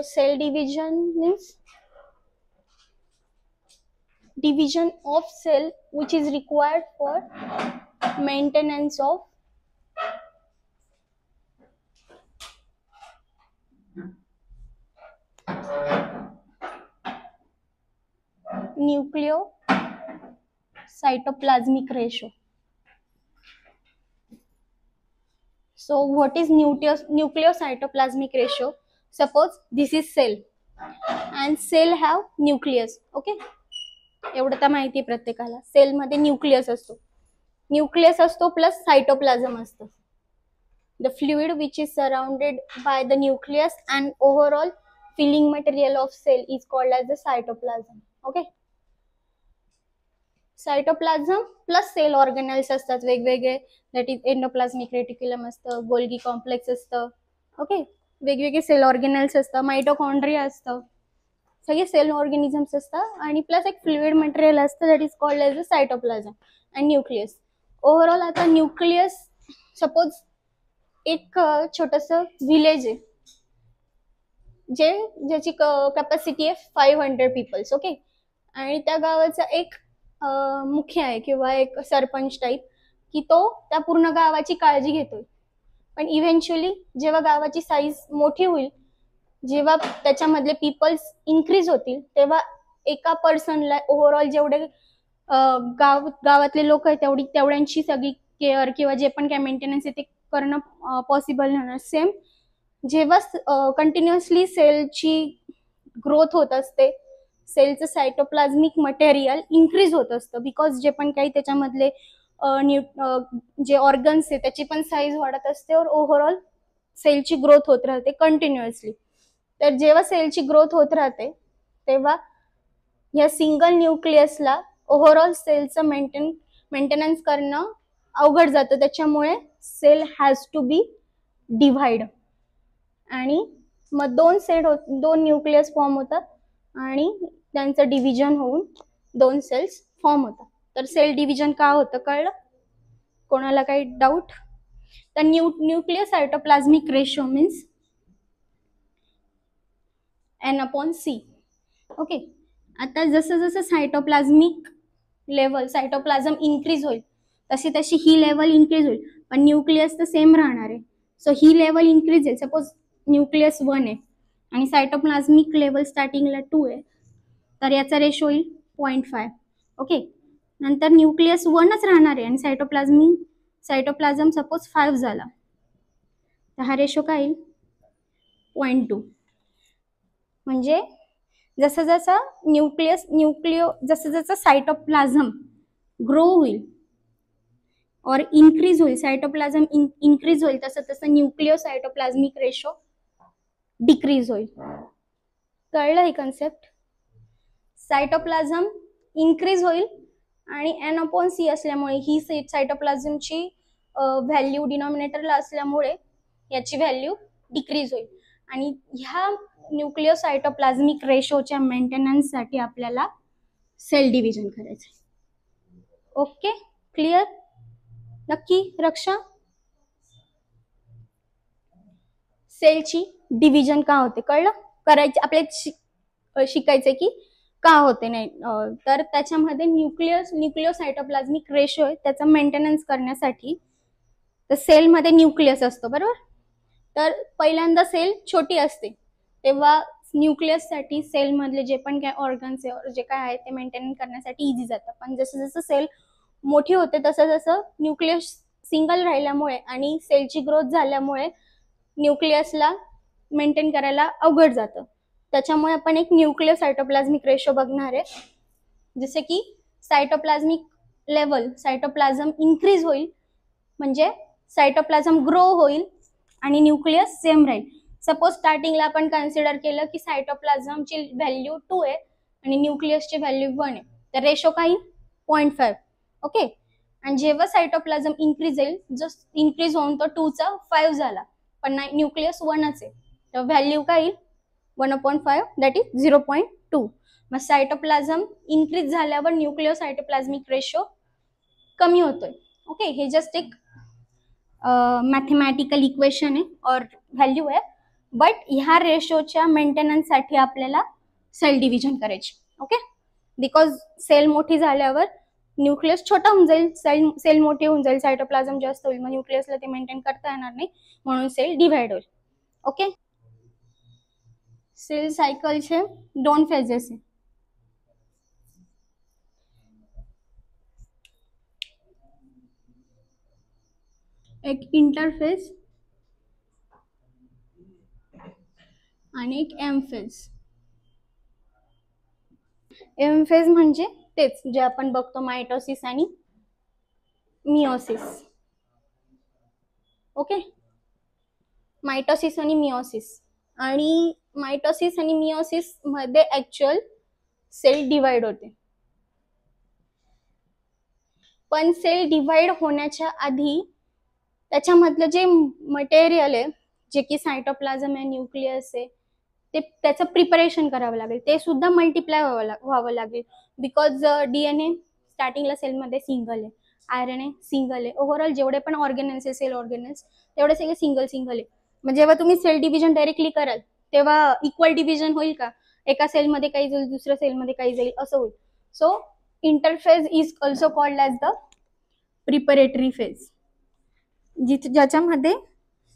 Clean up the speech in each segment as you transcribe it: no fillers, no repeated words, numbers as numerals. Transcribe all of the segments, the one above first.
cell division means division of cell which is required for maintenance of nucleocytoplasmic ratio. So what is nucleocytoplasmic ratio? Suppose this is cell and cell have nucleus. Okay, एवढं तर माहिती आहे प्रत्येकाला. Sale मध्ये nucleus असतो plus cytoplasm असतं. The fluid which is surrounded by the nucleus and overall filling material of cell is called as the cytoplasm. Okay, cytoplasm plus cell organelles असतात वेगवेगळे. दॅट इज एंडोप्लाझमिक रेटिक्युलम असतं, Golgi complex असतं. Okay, वेगवेगळे cell organelles असतात, mitochondria असतं, सगळे cell organisms असतात आणि प्लस एक फ्लुइड मटेरियल असतं that is called as the cytoplasm and nucleus. Overall आता न्यूक्लियस सपोज एक छोटस विलेज आहे ज्याची कॅपॅसिटी आहे 500 पीपल्स. ओके, आणि त्या गावाचा एक मुख्य आहे किंवा एक सरपंच टाईप की तो त्या पूर्ण गावाची काळजी घेतोय. पण इव्हेंच्युअली जेव्हा गावाची साईज मोठी होईल, जेव्हा त्याच्यामधले पीपल्स इन्क्रीज होतील, तेव्हा एका पर्सनला ओव्हरऑल जेवढे गावातले लोक आहेत तेवढ्यांची सगळी केअर किंवा जे पण काय मेंटेनन्स आहे ते करणं पॉसिबल होणार. सेम जेव्हा कंटिन्युअसली सेलची ग्रोथ होत असते, सेलचं सायटोप्लाझमिक मटेरियल इन्क्रीज होत असतं बिकॉज जे पण काही त्याच्यामधले जे ऑर्गन्स आहे त्याची पण साईज वाढत असते और ओव्हरऑल सेलची ग्रोथ होत राहते कंटिन्युअसली. तर जेव्हा सेलची ग्रोथ होत राहते तेव्हा या सिंगल न्यूक्लियसला ओव्हरऑल सेलचं मेंटेनन्स करणं अवघड जातं. त्याच्यामुळे cell has to be divide आणि मग दोन न्यूक्लियस फॉर्म होतात आणि त्यांचं डिव्हिजन होऊन 2 सेल्स फॉर्म होतात. तर सेल डिव्हिजन का होतं कळलं? कोणाला काही डाऊट? तर न्यूक्लियोसाइटोप्लाझमिक रेशो मीन्स N/C. ओके, आता जसं सायटोप्लाझमिक लेवल सायटोप्लाझम इन्क्रीज होईल तशी ही लेवल इन्क्रीज होईल, पण न्यूक्लियस तर सेम राहणार आहे. सो ही लेवल इन्क्रीज आहे. सपोज न्यूक्लियस 1 आहे आणि सायटोप्लाझमिक लेवल स्टार्टिंगला 2 आहे, तर याचा रेशो येईल 0.5. ओके, नंतर न्यूक्लियस 1च राहणार आहे आणि सायटोप्लाझम सपोज 5 झाला, तर हा रेशो काय येईल 0.2. म्हणजे जसं सायटोप्लाझम ग्रो होईल और इन्क्रीज होईल, सायटोप्लाझम इन्क्रीज होईल, तसं न्यूक्लियोसाइटोप्लाझमिक रेशो डिक्रीज होईल. कळलं ही कन्सेप्ट? सायटोप्लाझम इन्क्रीज होईल आणि N/C असल्यामुळे ही सायटोप्लाझमची व्हॅल्यू डिनॉमिनेटरला असल्यामुळे याची व्हॅल्यू डिक्रीज होईल. आणि ह्या न्यूक्लियोसाइटोप्लाझमिक रेशोच्या मेंटेनन्ससाठी आपल्याला सेल डिव्हिजन करायचं. Okay, clear? नक्की रक्षा? सेलची डिव्हिजन का होते कळलं? करायची आपल्याला शिकायचंय की का होते नाही. तर त्याच्यामध्ये न्यूक्लियोसाइटोप्लाझमिक रेशो आहे त्याचा मेंटेनन्स करण्यासाठी. तर सेलमध्ये न्यूक्लियस असतो बरोबर. तर पहिल्यांदा सेल छोटी असते तेव्हा न्यूक्लियससाठी सेलमधले जे पण काय ऑर्गन्स आहे जे काय आहे ते मेंटेन करण्यासाठी इझी जातं. पण जसं सेल मोठी होते तसं न्यूक्लियस सिंगल राहिल्यामुळे आणि सेलची ग्रोथ झाल्यामुळे न्यूक्लियसला मेंटेन करायला अवघड जातं. त्याच्यामुळे आपण एक न्यूक्लियोसाइटोप्लाझमिक रेशो बघणार आहे. जसे की सायटोप्लाझमिक लेवल सायटोप्लाझम इन्क्रीज होईल म्हणजे सायटोप्लाझम ग्रो होईल आणि न्यूक्लियस सेम राहील. सपोज स्टार्टिंगला आपण कन्सिडर केलं की सायटोप्लाझमची व्हॅल्यू 2 आहे आणि न्यूक्लियसची व्हॅल्यू 1 आहे, तर रेशो काही 0.5. ओके, आणि जेव्हा सायटोप्लाझम इन्क्रीज होईल, जस्ट इन्क्रीज होऊन तो 2 चा 5 झाला, पण न्यूक्लियस 1च आहे, तर व्हॅल्यू काय येईल 1/5 दॅट इज 0.2. मग सायटोप्लाझम इन्क्रीज झाल्यावर न्यूक्लियोसाइटोप्लाझमिक रेशो कमी होतोय. ओके, हे जस्ट एक मॅथमॅटिकल इक्वेशन आहे और व्हॅल्यू आहे. बट ह्या रेशोच्या मेंटेनन्ससाठी आपल्याला सेल डिव्हिजन करायची. ओके, बिकॉज सेल मोठी झाल्यावर न्यूक्लियस छोटा होऊन जाईल, सेल मोठी होऊन जाईल, सायटोप्लाझम जास्त होईल, मग न्यूक्लियसला ते मेंटेन करता येणार नाही, म्हणून सेल डिव्हाइड होईल. ओके, सेल सायकलचे 2 फेजेस आहे. एक इंटरफेज आणि एक एम फेज. एम फेज म्हणजे तेच जे आपण बघतो मायटोसिस आणि मिओसिस. ओके, मायटोसिस आणि मिओसिस. आणि मायटोसिस आणि मिओसिस मध्ये ऍक्च्युअल सेल डिवाइड होते, पण सेल डिवाइड होण्याच्या आधी त्याच्यामधलं जे मटेरियल आहे, जे की सायटोप्लाझम आहे, न्यूक्लियस आहे, ते त्याचं प्रिपरेशन करावं लागेल, ते सुद्धा मल्टिप्लाय व्हावं लागेल. बिकॉज डीएनए स्टार्टिंगला सेलमध्ये सिंगल आहे, आरएनए सिंगल आहे, ओव्हरऑल जेवढे पण ऑर्गेनल्स आहे, सेल ऑर्गेनल्स, तेवढे सगळे सिंगल सिंगल आहे. मग जेव्हा तुम्ही सेल डिव्हिजन डायरेक्टली कराल तेव्हा इक्वल डिव्हिजन होईल का? एका सेलमध्ये काही जाईल, दुसऱ्या सेलमध्ये काही जाईल, असं होईल. So interphase is also called as the preparatory phase, ज्याच्यामध्ये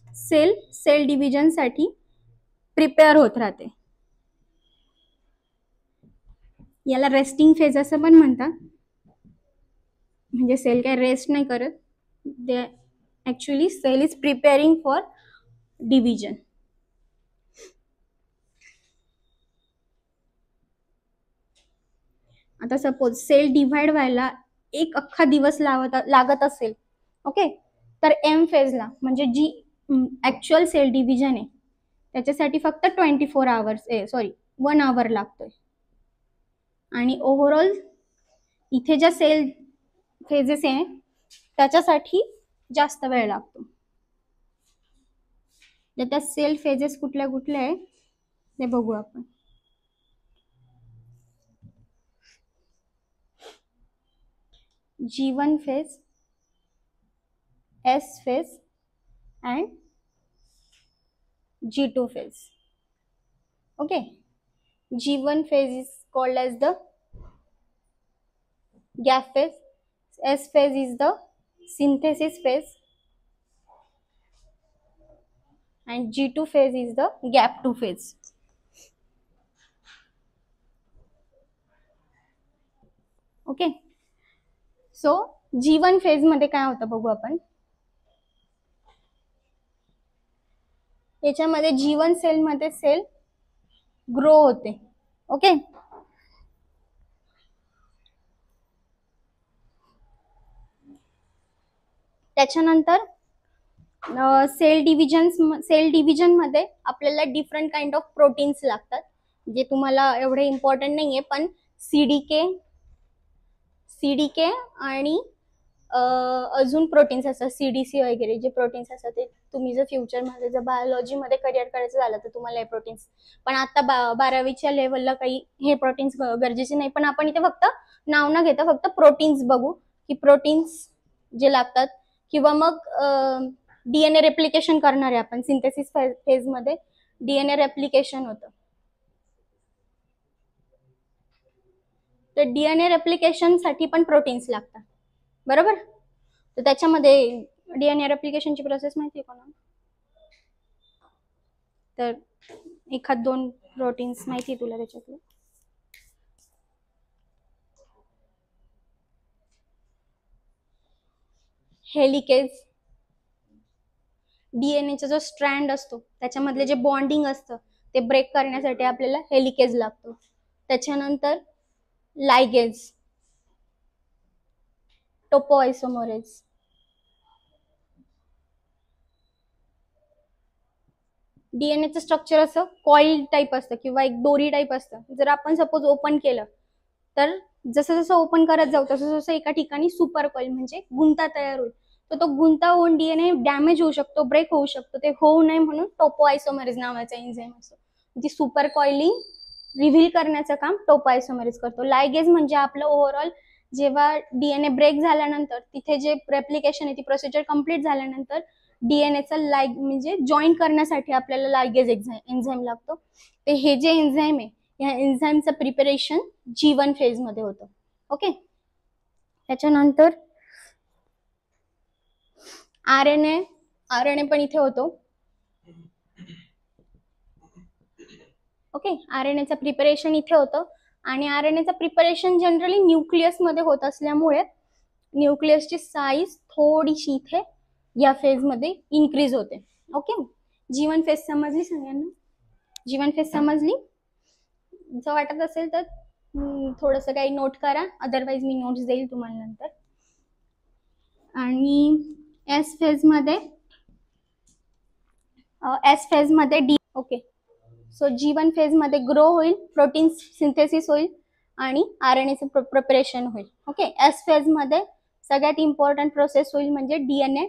सेल डिव्हिजन साठी प्रिपेअर होत राहते. याला रेस्टिंग फेज असं पण म्हणतात, म्हणजे सेल काय रेस्ट नाही करत, they actually cell is preparing for division. आता सपोज सेल डिव्हाइड व्हायला एक अख्खा दिवस लागत असेल, ओके, तर एम फेजला म्हणजे जी ऍक्च्युअल सेल डिव्हिजन आहे त्याच्यासाठी फक्त 24 आवर्स 1 आवर लागतोय. आणि ओव्हरऑल इथे ज्या सेल फेजेस आहे त्याच्यासाठी जास्त वेळ लागतो. त्या सेल फेजेस कुठल्या कुठल्या आहे ते बघू आपण. G1 phase, S phase and G2 phase. Okay, G1 phase is called as the gap phase, S phase is the synthesis phase and G2 phase is the gap 2 phase. Okay, so G1 phase मध्ये काय होतं बघू आपण. याच्यामध्ये G1 sale मध्ये sale grow होते. Okay, त्याच्यानंतर sale division मध्ये आपल्याला डिफरंट काइंड ऑफ प्रोटीन्स लागतात, जे तुम्हाला एवढे इम्पॉर्टंट नाहीये, पण सीडीके आणि अजून प्रोटीन्स असतात, सीडीसी वगैरे जे प्रोटीन्स असतात ते तुम्ही जर फ्युचरमध्ये जर बायोलॉजीमध्ये करिअर करायचं झालं तर तुम्हाला हे प्रोटीन्स, पण आता 12वीच्या लेवलला काही हे प्रोटीन्स गरजेचे नाही. पण आपण इथे फक्त नाव न घेता फक्त प्रोटीन्स बघू की प्रोटीन्स जे लागतात, किंवा मग डीएनए रेप्लिकेशन करणार आहे आपण. सिंथेसिस फेजमध्ये डीएनए रेप्लिकेशन होतं, तर डीएनए रेप्लिकेशन साठी पण प्रोटीन्स लागतात, बरोबर. तर त्याच्यामध्ये डीएनए रेप्लिकेशनची प्रोसेस माहिती आहे कोणाला? तर 1-2 प्रोटीन्स माहिती आहे तुला त्याच्यातले? हेलिकेज, डीएनएचा जो स्ट्रँड असतो त्याच्यामधले जे बॉन्डिंग असतं ते ब्रेक करण्यासाठी आपल्याला हेलिकेज लागतो. त्याच्यानंतर लायगेज, टोपोआयसोमरेज, डीएनएचं स्ट्रक्चर असं कॉईल टाईप असतं किंवा एक दोरी टाईप असतं. जर आपण सपोज ओपन केलं तर जसं जसं ओपन करत जाऊ तसं जसं एका ठिकाणी सुपर कॉईल म्हणजे गुंता तयार होईल. तर तो गुंता होऊन डीएनए डॅमेज होऊ शकतो, ब्रेक होऊ शकतो. ते होऊ नये म्हणून टोपोआयसोमरेज नावाचा एन्झाईम असतो, जी सुपर कॉइलिंग रिव्हील करण्याचं काम टोपोआयसोमरेज करतो. लायगेज म्हणजे आपलं ओव्हरऑल जेव्हा डीएनए ब्रेक झाल्यानंतर तिथे जे रेप्लिकेशन आहे ती प्रोसिजर कम्प्लीट झाल्यानंतर डीएनएचा म्हणजे जॉईन करण्यासाठी आपल्याला लायगेज एन्झाईम लागतो. ते हे जे एन्झाईम आहे या एन्झाईमचं प्रिपरेशन G1 फेज मध्ये होतं. ओके. त्याच्यानंतर आरएनए पण इथे होतो. ओके. आरएनएचं प्रिपरेशन इथे होतं आणि आरएनएचं प्रिपरेशन जनरली न्यूक्लियस मध्ये होत असल्यामुळे न्यूक्लियसची साईज थोडीशी इथे या फेज मध्ये इन्क्रीज होते. ओके. G1 फेज समजली सगळ्यांना? G1 फेज समजली? जर वाटत असेल तर थोडंसं काही नोट करा, अदरवाईज मी नोट्स देईल तुम्हाला नंतर. आणि एस फेज मध्ये D. Okay. So G1 phase मध्ये ग्रो होईल, प्रोटीन सिंथेसिस होईल आणि आरएनएचं प्रिपरेशन होईल. ओके. एस फेज मध्ये सगळ्यात इम्पॉर्टंट प्रोसेस होईल म्हणजे डीएनए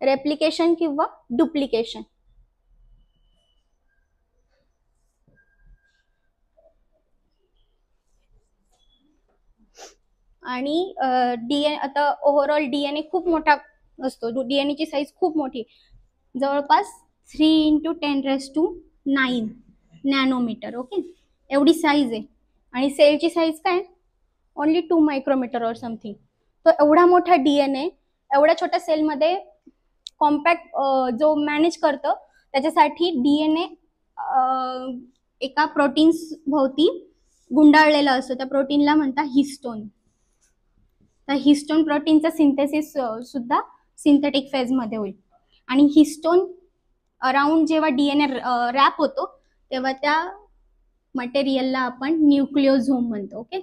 रेप्लिकेशन किंवा डुप्लिकेशन. आणि डीएनए आता ओव्हरऑल डीएनए खूप मोठा असतो. डीएनएची साईज खूप मोठी, जवळपास 3 × 10⁹ नॅनोमीटर. ओके. एवढी साईज आहे. आणि सेलची साईज काय? ओनली 2 मायक्रोमीटर और समथिंग. तो एवढा मोठा डीएनए एवढ्या छोट्या सेलमध्ये कॉम्पॅक्ट जो मॅनेज करतं त्याच्यासाठी डीएनए एका प्रोटीन्स भोवती गुंडाळलेला असतो. त्या प्रोटीनला म्हणतात हिस्टोन. तर हिस्टोन प्रोटीनचं सिंथेसिस सुद्धा सिंथेटिक फेज मध्ये होईल. आणि हिस्टोन अराउंड जेव्हा डीएनए रॅप होतो तेव्हा त्या मटेरियलला आपण न्यूक्लिओझोम म्हणतो. ओके.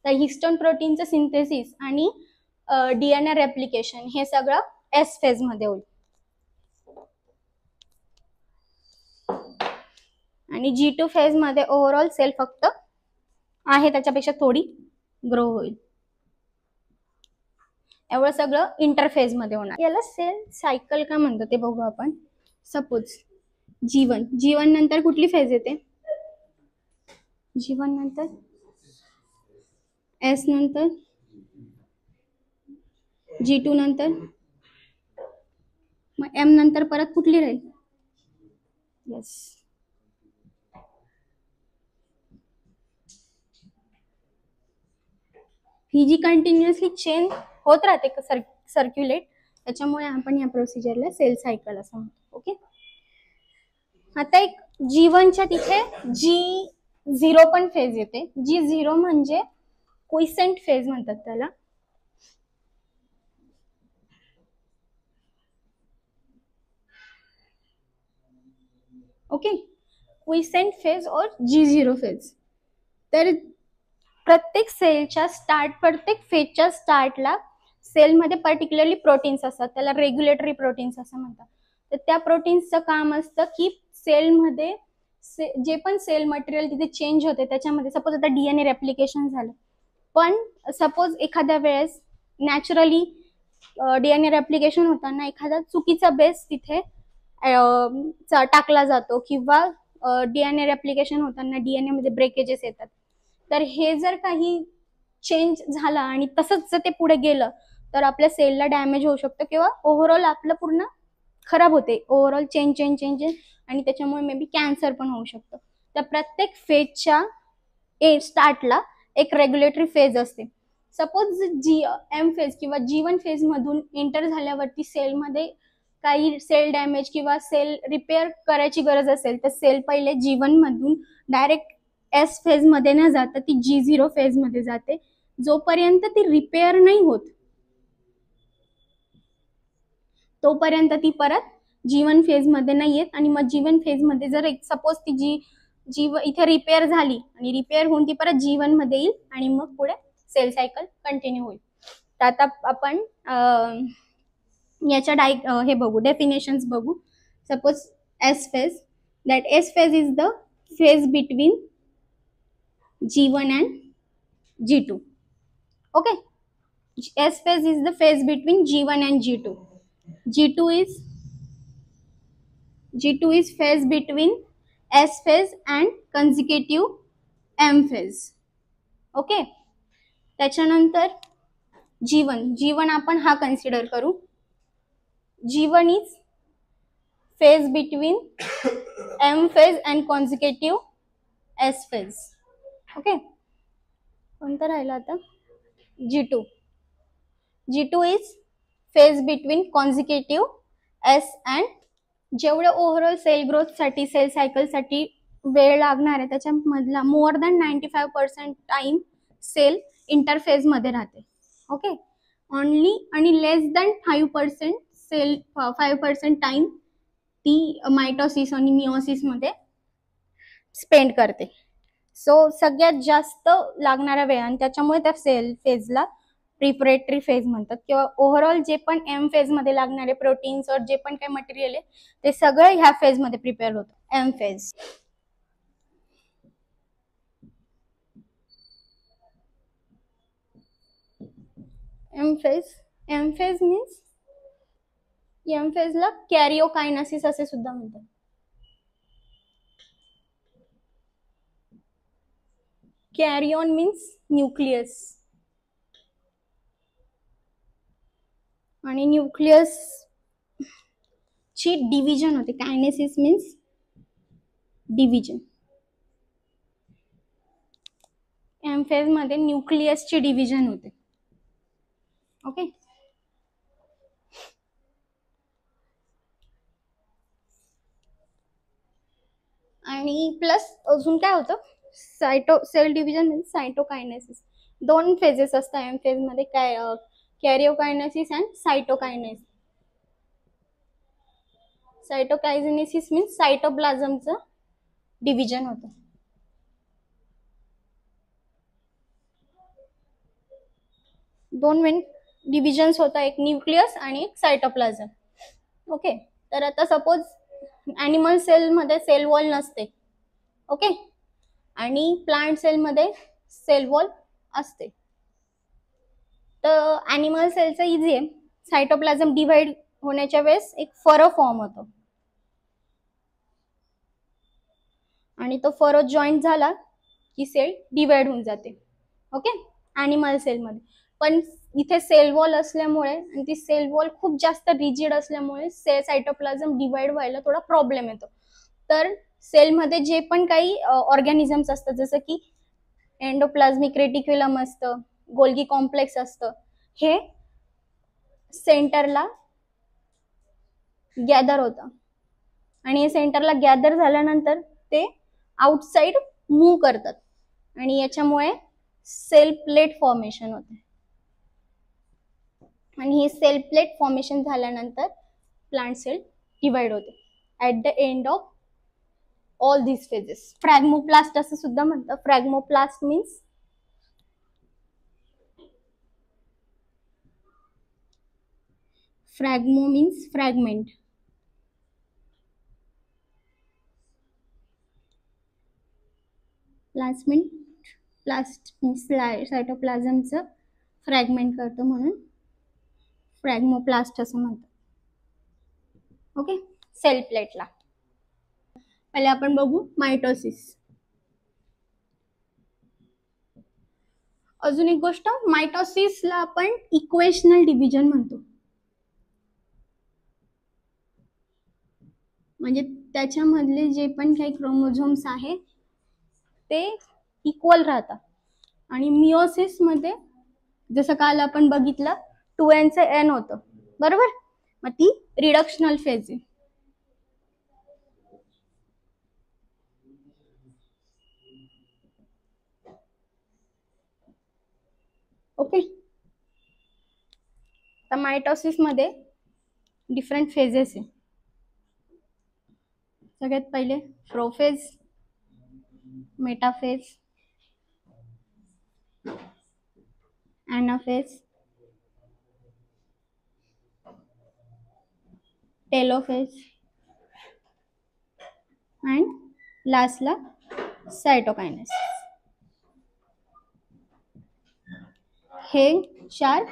तर हिस्टोन प्रोटीनचं सिंथेसिस आणि डीएनए रेप्लिकेशन हे सगळं एस फेज मध्ये होईल. आणि G2 फेज मध्ये ओव्हरऑल सेल फक्त आहे त्याच्यापेक्षा थोडी ग्रो होईल. एवढं सगळं इंटरफेज मध्ये होणार. याला सेल सायकल का म्हणतो ते बघू आपण. सपोज G1 नंतर कुठली फेज येते? G1 नंतर S नंतर G2 नंतर मग M नंतर परत कुठली राहील? यस. ही जी कंटिन्युअसली चेन होत राहते सर्क्युलेट, त्याच्यामुळे आपण या प्रोसिजरला सेल सायकल असं म्हणतो. ओके. आता एक G1च्या तिथे G0 पण फेज येते. G0 म्हणजे क्विसेंट फेज म्हणतात त्याला. ओके. क्विसेंट फेज और G0 फेज. तर प्रत्येक फेजच्या स्टार्टला सेलमध्ये पर्टिक्युलरली प्रोटीन्स असतात, त्याला रेग्युलेटरी प्रोटीन्स असं म्हणतात. तर त्या प्रोटीन्सचं काम असतं की सेलमध्ये जे पण सेल मटेरियल तिथे चेंज होते त्याच्यामध्ये सपोज आता डीएनए रेप्लिकेशन झालं, पण सपोज एखाद्या वेळेस नॅचरली डीएनए रेप्लिकेशन होताना एखादा चुकीचा बेस तिथे टाकला जातो किंवा डीएनए रेप्लिकेशन होताना डीएनए मध्ये ब्रेकेजेस येतात. तर हे जर काही चेंज झाला आणि तसंच जर ते पुढे गेलं तर आपल्या सेलला डॅमेज होऊ शकतं किंवा ओव्हरऑल आपलं पूर्ण खराब होते. ओव्हरऑल चेंज आणि त्याच्यामुळे मे बी कॅन्सर पण होऊ शकतं. तर प्रत्येक फेजच्या स्टार्टला एक रेग्युलेटरी फेज असते. सपोज एम फेज किंवा G1 फेज मधून एंटर झाल्यावरती सेलमध्ये काही सेल डॅमेज किंवा सेल रिपेअर करायची गरज असेल तर सेल पहिले G1 मधून डायरेक्ट एस फेज मध्ये न जाता ती G0 फेज मध्ये जाते. जोपर्यंत ती रिपेअर नाही होत तोपर्यंत ती परत G1 फेज मध्ये नाही येत. आणि मग G1 फेज मध्ये जर सपोज ती इथे रिपेअर झाली आणि रिपेअर होऊन ती परत G1 मध्ये येईल आणि मग पुढे सेल सायकल कंटिन्यू होईल. तर आता आपण याच्या हे बघू, डेफिनेशन्स बघू. Suppose S phase, that S phase is the phase between G1 and G2. Okay. S phase is the phase between G1 and G2. G2 is phase between S phase and consecutive M phase. Okay. त्याच्यानंतर जीवन आपण हा consider करू. G one is phase between M phase and consecutive S phase. Okay, कोणतं राहिलं आता? G2 is phase between consecutive S and जेवढे overall cell ग्रोथसाठी cell सायकलसाठी वेळ लागणार आहे त्याच्यामधला more than 95% time cell interphase मध्ये राहते. ओके, ओनली आणि लेस दॅन 5% सेल 5% टाइम ती मायटोसिस आणि मिओसिस मध्ये स्पेंड करते. सो सगळ्यात जास्त लागणारा वेळ आणि त्याच्यामुळे त्या सेल फेजला प्रिपरेटरी फेज म्हणतात. किंवा ओव्हरऑल जे पण एम फेज मध्ये लागणारे प्रोटीन्स और जे पण काही मटेरियल आहे ते सगळं ह्या फेज मध्ये प्रिपेअर होतं. M phase. M phase means M फेजला कॅरिओकायनासिस असे सुद्धा म्हणतात. कॅरिओन मीन्स न्यूक्लियस आणि न्यूक्लियस ची डिव्हिजन होते. Kinesis means division. M phase मध्ये न्यूक्लियसची डिव्हिजन होते. ओके, आणि प्लस अजून काय होतं, सेल डिव्हिजन मीन्स सायटोकायनेसिस. दोन फेजेस असतात एम फेज मध्ये, काय karyokinesis and cytokinesis. Cytokinesis means सायटोप्लाझमचं डिव्हिजन होतं. दोन मेन डिव्हिजन्स होता, एक न्यूक्लियस आणि एक सायटोप्लाझम. ओके, तर आता सपोज ॲनिमल सेल मध्ये सेल वॉल नसते. ओके, आणि प्लांट सेल मध्ये सेल वॉल असते. तर ॲनिमल सेलचं इझी आहे. सायटोप्लाझम डिवाइड होण्याच्या वेळेस एक फरो फॉर्म होतो आणि तो फरो जॉईंट झाला की सेल डिवाइड होऊन जाते. ओके, ॲनिमल सेलमध्ये. पण इथे सेल वॉल असल्यामुळे आणि ती सेल वॉल खूप जास्त रिजिड असल्यामुळे सेल सायटोप्लाझम डिवाइड व्हायला थोडा प्रॉब्लेम येतो. तर सेलमध्ये जे पण काही ऑर्गॅनिझम्स असतात जसं की एंडोप्लाझमिक रेटिक्युलम असतं, गोल्गी कॉम्प्लेक्स असतं, हे सेंटरला गॅदर होतं आणि हे सेंटरला गॅदर झाल्यानंतर ते आउटसाइड मूव्ह करतात आणि याच्यामुळे सेल प्लेट फॉर्मेशन होते. आणि हे सेल प्लेट फॉर्मेशन झाल्यानंतर प्लांट सेल डिवाइड होते at the end of all this phases. Phragmoplast असं सुद्धा म्हणतात. Phragmoplast means phragmo means fragment. Plast means सायटोप्लाझमचं फ्रॅगमेंट करतो म्हणून फ्रॅग्मोप्लास्ट असं म्हणतात. ओके, सेल प्लेटला. पहिले आपण बघू मायटोसिस. अजून एक गोष्ट, मायटोसिसला आपण इक्वेशनल डिव्हिजन म्हणतो. म्हणजे त्याच्यामधले जे पण काही क्रोमोझोम्स आहे ते इक्वल राहतात. आणि मिओसिस मध्ये जसं काल आपण बघितलं 2n चे n होतं, बरोबर. मग ती रिडक्शनल फेज आहे. ओके, तर मायटोसिस मध्ये डिफरंट फेजेस आहे. सगळ्यात पहिले prophase, metaphase, anaphase, telophase and लास्टला सायटोकायनेसिस. हे 4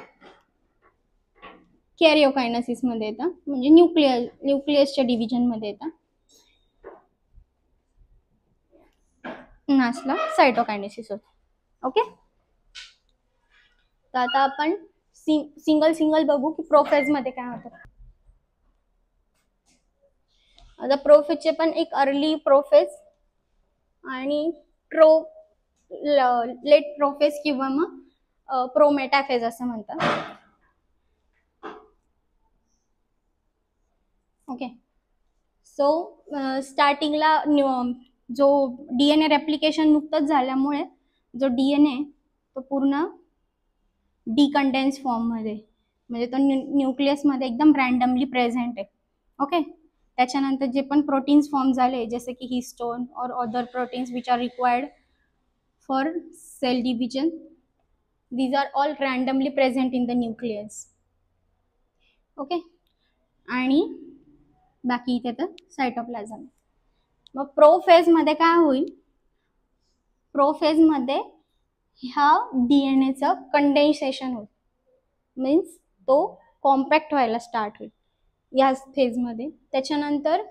कॅरिओकायनेसिस मध्ये येतात, म्हणजे न्यूक्लियसच्या डिव्हिजन मध्ये येतात. लास्टला सायटोकायनेसिस होतं. ओके, तर आता आपण सिंगल सिंगल बघू की प्रोफेज मध्ये काय होतं. आता प्रोफेजचे पण एक अर्ली प्रोफेज आणि लेट प्रोफेज किंवा मग प्रोमेटाफेज असं म्हणतात. ओके, सो स्टार्टिंगला जो डीएनए रेप्लिकेशन नुकतंच झाल्यामुळे जो डीएनए तो पूर्ण डिकंडेन्स फॉर्म मध्ये, म्हणजे तो न्यूक्लियस मध्ये एकदम रॅन्डमली प्रेझेंट आहे. ओके, त्याच्यानंतर जे पण प्रोटीन्स फॉर्म झाले जसे की हिस्टोन और other proteins which are required for cell division, these are all randomly present in the nucleus. Okay, आणि बाकी इथे तर सायटोप्लाझम. मग प्रोफेज मध्ये काय होईल, प्रोफेज मध्ये ह्या डीएनएचं कंडेन्सेशन होईल, मीन्स तो कॉम्पॅक्ट व्हायला स्टार्ट होईल या फेजमध्ये. त्याच्यानंतर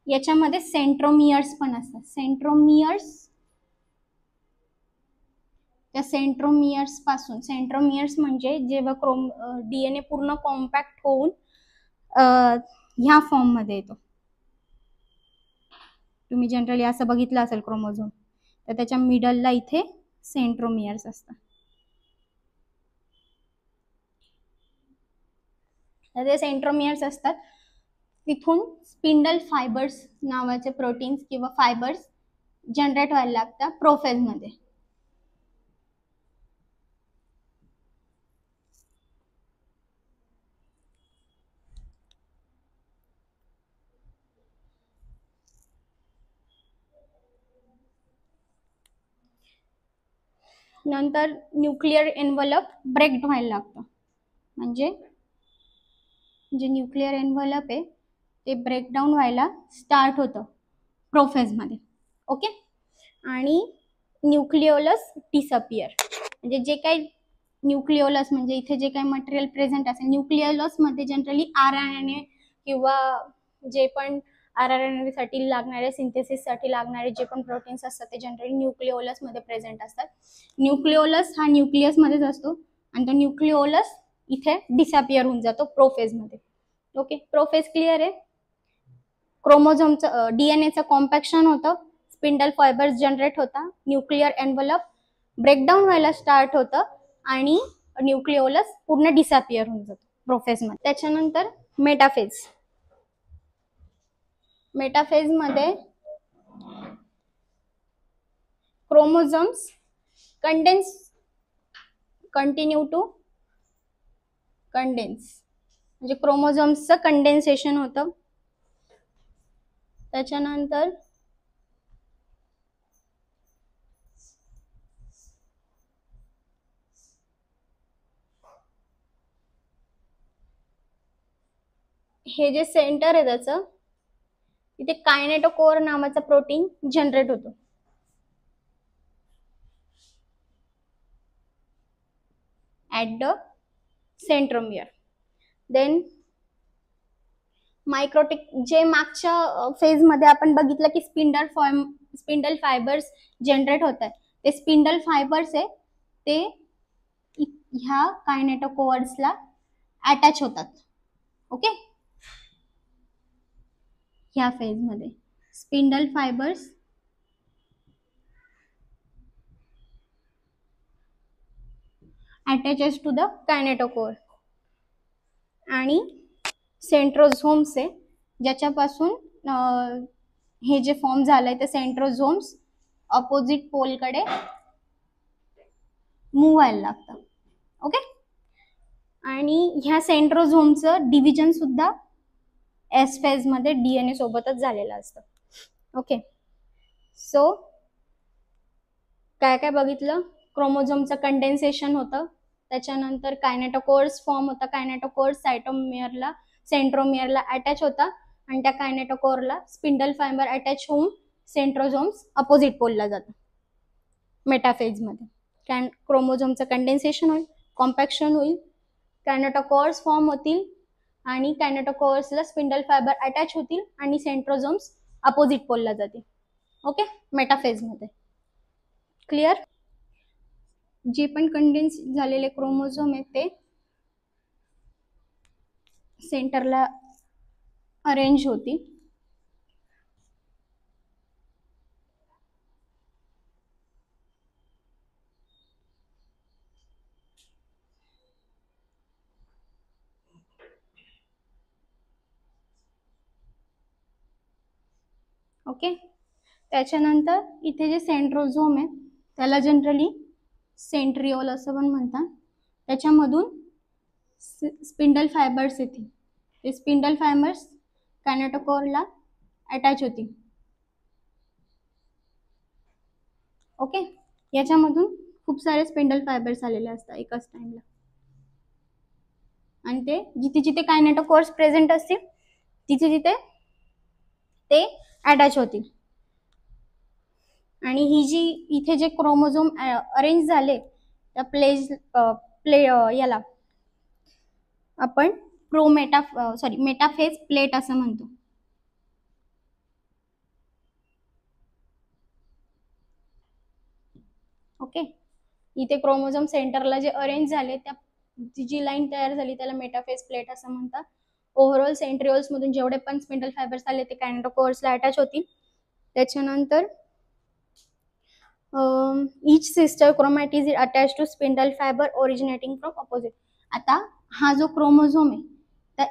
याच्यामध्ये सेंट्रोमियर्स पण असतात. त्या सेंट्रोमियर्स पासून, सेंट्रोमियर्स म्हणजे जेव्हा डीएनए पूर्ण कॉम्पॅक्ट होऊन ह्या फॉर्म मध्ये येतो. तुम्ही जनरली असं बघितलं असेल क्रोमोझोम, तर त्याच्या मिडलला इथे सेंट्रोमियर्स असतात. तर ते सेंट्रोमियर्स असतात, तिथून स्पिंडल फायबर्स नावाचे प्रोटीन्स किंवा फायबर्स जनरेट व्हायला लागतात प्रोफेज मध्ये. नंतर न्यूक्लिअर एन्व्हलप ब्रेक व्हायला लागतं, म्हणजे जे न्यूक्लिअर एन्व्हलप आहे ते ब्रेकडाऊन व्हायला स्टार्ट होतं प्रोफेजमध्ये. ओके, आणि न्यूक्लिओलस डिसअपियर, म्हणजे जे काही न्यूक्लिओलस म्हणजे इथे जे काही मटेरियल प्रेझेंट असेल, न्यूक्लिओलस मध्ये जनरली आरएनए किंवा जे पण आरएनए साठी लागणारे, सिंथेसिस साठी लागणारे जे पण प्रोटीन्स असतात ते जनरली न्यूक्लिओलस मध्ये प्रेझेंट असतात. न्यूक्लिओलस हा न्यूक्लियस मध्येच असतो आणि तो न्यूक्लिओलस इथे डिसअपियर होऊन जातो प्रोफेज मध्ये. ओके, प्रोफेज क्लिअर आहे. क्रोमोझोमचं डीएनएचं कॉम्पॅक्शन होतं, स्पिंडल फायबर्स जनरेट होता, न्यूक्लिअर एन्व्हलप ब्रेकडाऊन व्हायला स्टार्ट होतं आणि न्यूक्लिओलस पूर्ण डिसअपियर होऊन जातो प्रोफेज मध्ये. त्याच्यानंतर मेटाफेज. मेटाफेज मध्ये क्रोमोझोम्स कंटिन्यू टू कंडेन्स, म्हणजे क्रोमोझोम्सचं कंडेन्सेशन होतं. त्याच्यानंतर हे जे सेंटर आहे त्याचं, तिथे कायनेटोकोर नावाचा प्रोटीन जनरेट होतो. At the centromere. देन मायक्रोटिक, जे मागच्या फेज मध्ये आपण बघितलं की स्पिंडल फायबर्स जनरेट होतात, ते स्पिंडल फायबर्स आहे ते ह्या कायनेटोकोअर्सला अटॅच होतात. ओके, ह्या फेज मध्ये spindle fibres attaches to the kinetochore, आणि सेंट्रोझोम्स आहे ज्याच्यापासून हे जे फॉर्म झालंय ते सेंट्रोझोम्स ऑपोजिट पोलकडे मूव्ह व्हायला लागतं. ओके, आणि ह्या सेंट्रोझोमचं डिव्हिजन सुद्धा एस फेज मध्ये डीएनए सोबतच झालेलं असतं. ओके, सो काय काय बघितलं, क्रोमोझोमचं कंडेन्सेशन होतं, त्याच्यानंतर कायनेटोकोर्स फॉर्म होता, कायनेटोकोर्स सायटोमियरला सेंट्रोमियरला अटॅच होता आणि त्या कायनेटोकोरला स्पिंडल फायबर अटॅच होऊन सेंट्रोझोम्स अपोजिट पोलला जातं मेटाफेज मध्ये. क्रोमोझोमचं कंडेन्सेशन होईल, कॉम्पॅक्शन होईल, कायनेटोकोर्स फॉर्म होतील आणि कायनेटोकोर्सला स्पिंडल फायबर अटॅच होतील आणि सेंट्रोझोम्स अपोजिट पोलला जातील. ओके, मेटाफेज मध्ये. क्लिअर. जे पण कंडेन्स झालेले क्रोमोझोम आहेत ते सेंटरला अरेंज होतील. ओके, त्याच्यानंतर इथे जे सेंट्रोझोम आहे त्याला जनरली सेंट्रिओल असं पण म्हणतात. त्याच्यामधून स्पिंडल फायबर्स येतील. ते स्पिंडल फायबर्स कायनेटोकोरला अटॅच होतील. ओके, याच्यामधून खूप सारे स्पिंडल फायबर्स आलेले असतात एकाच टाइमला, आणि ते जिथे जिथे कायनेटोकोर्स प्रेझेंट असतील तिथे तिथे ते अटॅच होतील. आणि ही जी इथे जे क्रोमोझोम अरेंज झाले त्या याला आपण मेटाफेज प्लेट असं म्हणतो. ओके, इथे क्रोमोझोम सेंटरला जे अरेंज झाले त्या जी लाईन तयार झाली त्याला मेटाफेज प्लेट असं म्हणतात. ओव्हरऑल सेंट्रिओल्स मधून जेवढे पण स्पिंडल फायबर्स आले ते कायनेटोकोर्सला अटॅच होतील. त्याच्यानंतर each sister chromatid is attached to spindle fiber originating from opposite. आता हा जो क्रोमोझोम आहे तर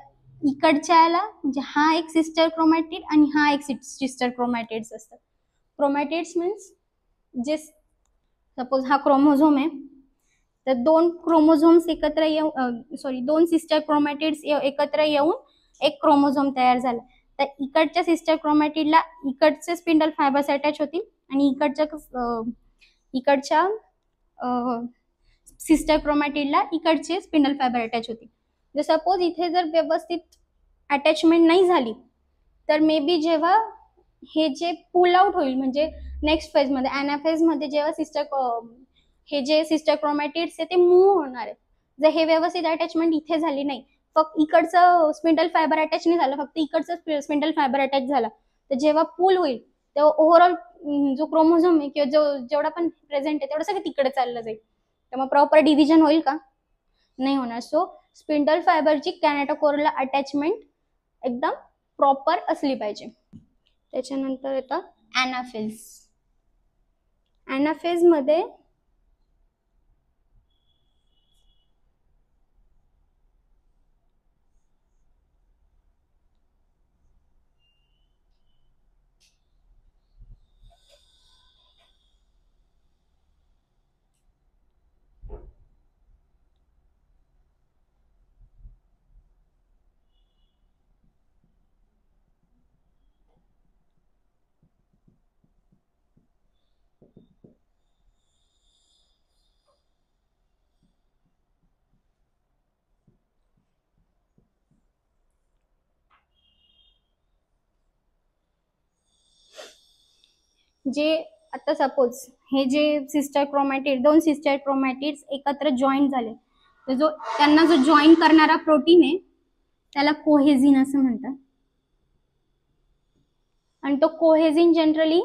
इकडच्याला म्हणजे हा एक सिस्टर क्रोमॅटिड आणि हा एक सिस्टर क्रोमॅटिड्स असतात. क्रोमॅटिड्स मीन्स जे सपोज हा क्रोमोझोम आहे तर दोन क्रोमोझोम्स एकत्र येऊन दोन सिस्टर क्रोमॅटिड्स एकत्र येऊन एक क्रोमोझोम तयार झाला. तर इकडच्या सिस्टर क्रोमॅटिडला इकडचे स्पिंडल फायबर्स अटॅच होतील आणि इकडच्या सिस्टर क्रोमॅटिडला इकडचे स्पिंडल फायबर अटॅच होतील. जर सपोज इथे जर व्यवस्थित अटॅचमेंट नाही झाली तर मे बी जेव्हा हे जे पुल आउट होईल म्हणजे नेक्स्ट फेज मध्ये अॅनाफेज मध्ये जेव्हा हे जे सिस्टर क्रोमॅटिड्स आहे ते मूव्ह होणार आहे. जर हे व्यवस्थित अटॅचमेंट इथे झाली नाही, फक्त इकडचं स्पिंडल फायबर अटॅच नाही झालं, फक्त इकडचं स्पिंडल फायबर अटॅच झाला, तर जेव्हा पूल होईल तेव्हा ओव्हरऑल जो क्रोमोझोम आहे किंवा जेवढा पण प्रेझेंट आहे तेवढं सगळं तिकडे चाललं जाईल. तर मग प्रॉपर डिव्हिजन होईल का? नाही होणार. सो स्पिंडल फायबरची कायनेटोकोरला अटॅचमेंट एकदम प्रॉपर असली पाहिजे. त्याच्यानंतर येतं अॅनाफेज. अॅनाफेज मध्ये जे आता सपोज हे जे दोन सिस्टर क्रोमॅटिड्स एकत्र जॉईन झाले तर त्यांना जो जॉईन करणारा प्रोटीन आहे त्याला कोहेझिन असं म्हणतात. आणि तो कोहेझिन जनरली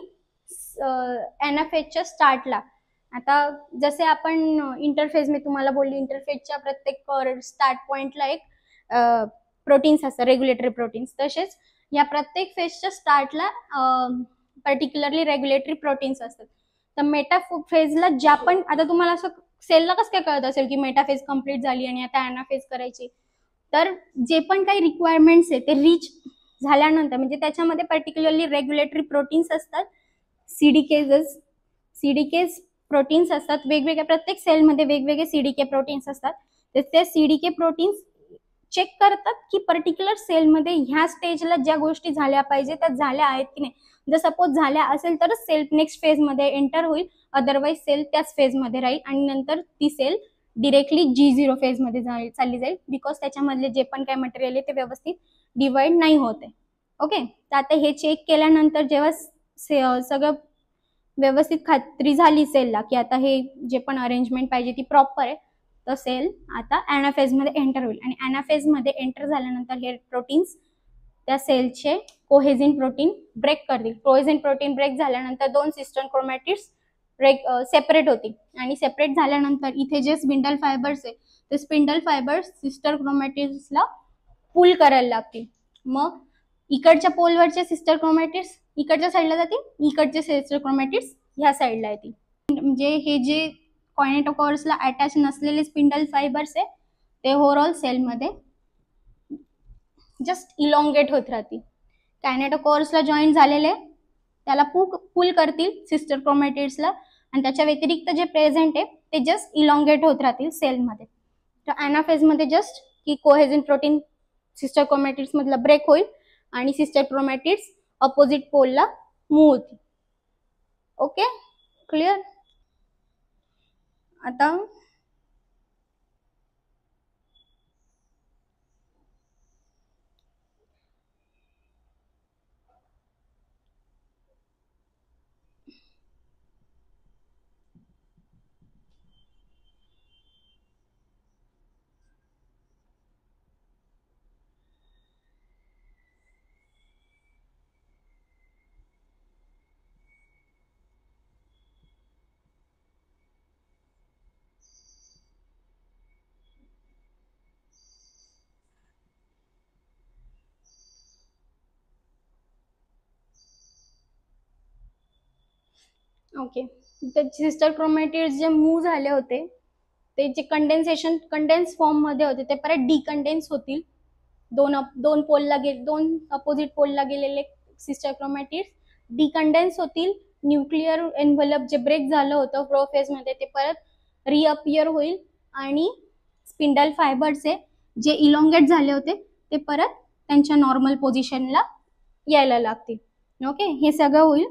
अॅनाफेजच्या स्टार्टला, आता जसे आपण इंटरफेज मी तुम्हाला बोलली इंटरफेजच्या प्रत्येक स्टार्ट पॉइंटला एक प्रोटीन्स असतात, रेग्युलेटरी प्रोटीन्स, तसेच या प्रत्येक फेजच्या स्टार्टला पर्टिक्युलरली रेग्युलेटरी प्रोटीन्स असतात. तर मेटाफेजला ज्या पण आता तुम्हाला असं सेलला कसं काय कळत असेल की मेटाफेज कंप्लीट झाली आणि आता अॅनाफेज करायची, तर जे पण काही रिक्वायरमेंट्स आहे ते रीच झाल्यानंतर म्हणजे त्याच्यामध्ये पर्टिक्युलरली रेग्युलेटरी प्रोटीन्स असतात, सीडीकेज प्रोटीन्स असतात, वेगवेगळ्या प्रत्येक सेलमध्ये वेगवेगळे सीडीके प्रोटीन्स असतात. तर ते सीडीके प्रोटीन्स चेक करतात की पर्टिक्युलर सेलमध्ये ह्या स्टेजला ज्या गोष्टी झाल्या पाहिजे त्या झाल्या आहेत की नाही. जर सपोज झाल्या असेल तर सेल नेक्स्ट फेज मध्ये एंटर होईल, अदरवाईज सेल त्याच फेज मध्ये राहील आणि नंतर ती सेल डिरेक्टली G0 फेज मध्ये चालली जाईल, बिकॉज त्याच्यामधले जे पण काही मटेरियल आहे ते व्यवस्थित डिवाइड नाही होते. ओके, तर आता हे चेक केल्यानंतर जेव्हा सगळं व्यवस्थित खात्री झाली सेलला की आता हे जे पण अरेंजमेंट पाहिजे ती प्रॉपर आहे, तर सेल आता अॅनाफेज मध्ये एंटर होईल. आणि अॅनाफेज मध्ये एंटर झाल्यानंतर हे प्रोटीन्स त्या सेलचे कोहेझिन प्रोटीन ब्रेक करतील. कोहेझिन प्रोटीन ब्रेक झाल्यानंतर दोन सिस्टर क्रोमॅटिड्स सेपरेट होतील आणि सेपरेट झाल्यानंतर इथे जे स्पिंडल फायबर्स आहे ते स्पिंडल फायबर्स सिस्टर क्रोमॅटिड्सला पुल करायला लागतील. मग इकडच्या पोलवरचे सिस्टर क्रोमॅटिड्स इकडच्या साईडला जातील, इकडचे सिस्टर क्रोमॅटिड्स ह्या साईडला येतील. म्हणजे हे जे कायनेटोकोर्सला अटॅच नसलेले स्पिंडल फायबर्स आहे ते ओव्हरऑल सेलमध्ये जस्ट इलॉंगेट होत राहतील. कायनेटोकोर्सला जॉईन झालेले त्याला पुल करतील सिस्टर क्रोमॅटिड्सला आणि त्याच्या व्यतिरिक्त जे प्रेझेंट आहे ते जस्ट इलॉंगेट होत राहतील सेलमध्ये. तर ॲनाफेजमध्ये जस्ट की कोहेजन प्रोटीन सिस्टर क्रोमॅटिड्स मधला ब्रेक होईल आणि सिस्टर क्रोमॅटिड्स अपोजिट पोलला मूव्ह होतील. Okay, clear. आता ओके, तर सिस्टर क्रोमॅटिड्स जे मूव्ह झाले होते ते जे कंडेन्स फॉर्म मध्ये होते ते परत डिकंडेन्स होतील. दोन अपोजिट पोलला गेलेले सिस्टर क्रोमॅटिड्स डिकंडेन्स होतील. न्यूक्लिअर एन्व्हलप जे ब्रेक झालं होतं प्रोफेज मध्ये ते परत रिअपियर होईल आणि स्पिंडल फायबर्स जे इलॉंगेट झाले होते ते परत त्यांच्या नॉर्मल पोझिशनला यायला लागतील. ओके, हे सगळं होईल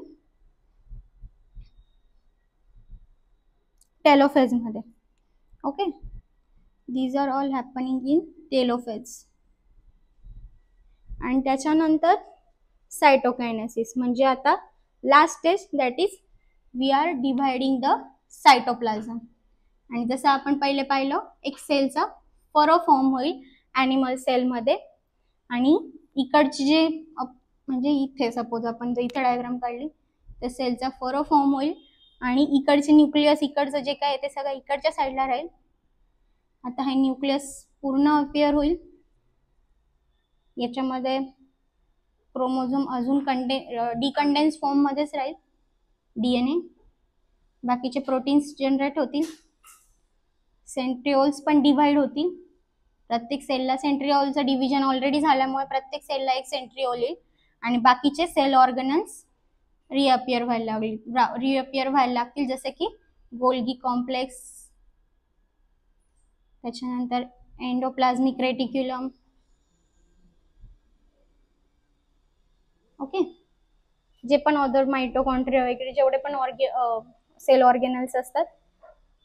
टेलोफेज मध्ये. Okay, these are all happening in telophase. आणि त्याच्यानंतर सायटोकायनेसिस म्हणजे आता last stage that is we are dividing the cytoplasm. आणि जसं आपण पहिले पाहिलं एक सेलचा फरो फॉर्म होईल ॲनिमल सेलमध्ये आणि इकडची जे म्हणजे इथे सपोज आपण जर इथे डायग्राम काढली तर सेलचा फरो फॉर्म होईल आणि इकडचे न्यूक्लियस इकडचं जे काय ते सगळं इकडच्या साईडला राहील. आता हे न्यूक्लियस पूर्ण अपियर होईल. याच्यामध्ये क्रोमोझोम अजून डिकंडेन्स फॉर्म मध्येच राहील DNA. बाकीचे प्रोटीन्स जनरेट होतील. सेंट्रिओल्स पण डिव्हाइड होतील. प्रत्येक सेलला सेंट्रिओलचं डिव्हिजन ऑलरेडी झाल्यामुळे प्रत्येक सेलला एक सेंट्रिओल येईल आणि बाकीचे सेल ऑर्गनल्स रिअपियर व्हायला लागतील जसे की गोल्गी कॉम्प्लेक्स, त्याच्यानंतर एंडोप्लाझ्मिक रेटिक्युलम. ओके, जे पण अदर माइटोकॉन्ड्रिया वगैरे जेवढे पण सेल ऑर्गेनल्स असतात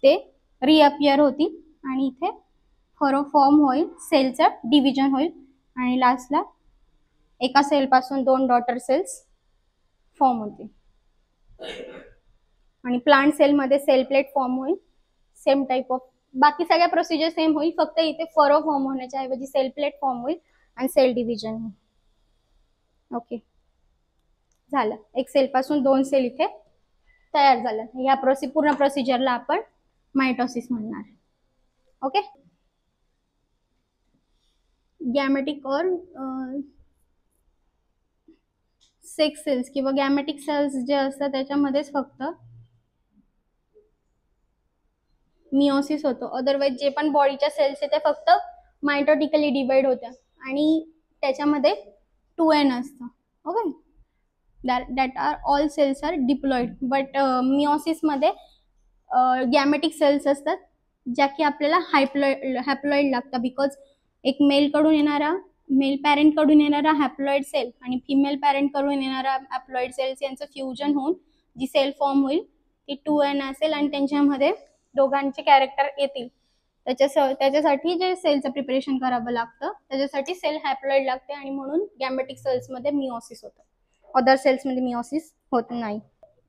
ते रिअपियर होतील आणि इथे फरो फॉर्म होईल, सेलचं डिव्हिजन होईल आणि लास्टला एका सेलपासून 2 डॉटर सेल्स फॉर्म होतील. आणि प्लांट सेलमध्ये सेल प्लेट फॉर्म होईल. सेम टाईप ऑफ बाकी सगळ्या प्रोसिजर सेम होईल, फक्त इथे फरो फॉर्म होण्याच्या ऐवजी सेल प्लेट फॉर्म होईल आणि सेल डिव्हिजन होईल. ओके, झालं. एक सेल पासून 2 सेल इथे तयार झालं. या पूर्ण प्रोसिजरला आपण मायटोसिस म्हणणार. ओके, गॅमेटिक और सेक्स सेल्स किंवा गॅमेटिक सेल्स जे असतात त्याच्यामध्येच फक्त मिओसिस होतो. अदरवाईज जे पण बॉडीच्या सेल्स आहेत ते फक्त मायटोटिकली डिवाइड होत्या आणि त्याच्यामध्ये 2n असतं. Okay, that are all cells are diploid. But मिओसिसमध्ये गॅमेटिक सेल्स असतात ज्या की आपल्याला हॅप्लॉइड लागतात. बिकॉज एक मेल पॅरेंट कडून येणारा हॅप्लॉइड सेल आणि फिमेल पॅरेंट कडून येणारा हॅप्लॉइड सेल्स यांचं फ्युजन होऊन जी सेल फॉर्म होईल ती 2n असेल आणि त्यांच्यामध्ये दोघांचे कॅरेक्टर येतील. त्याच्यासाठी जे सेलचं प्रिपरेशन करावं लागतं त्याच्यासाठी सेल हॅप्लॉइड लागते आणि म्हणून गॅमेटिक सेल्समध्ये मिओसिस होतं. अदर सेल्समध्ये मिओसिस होत नाही.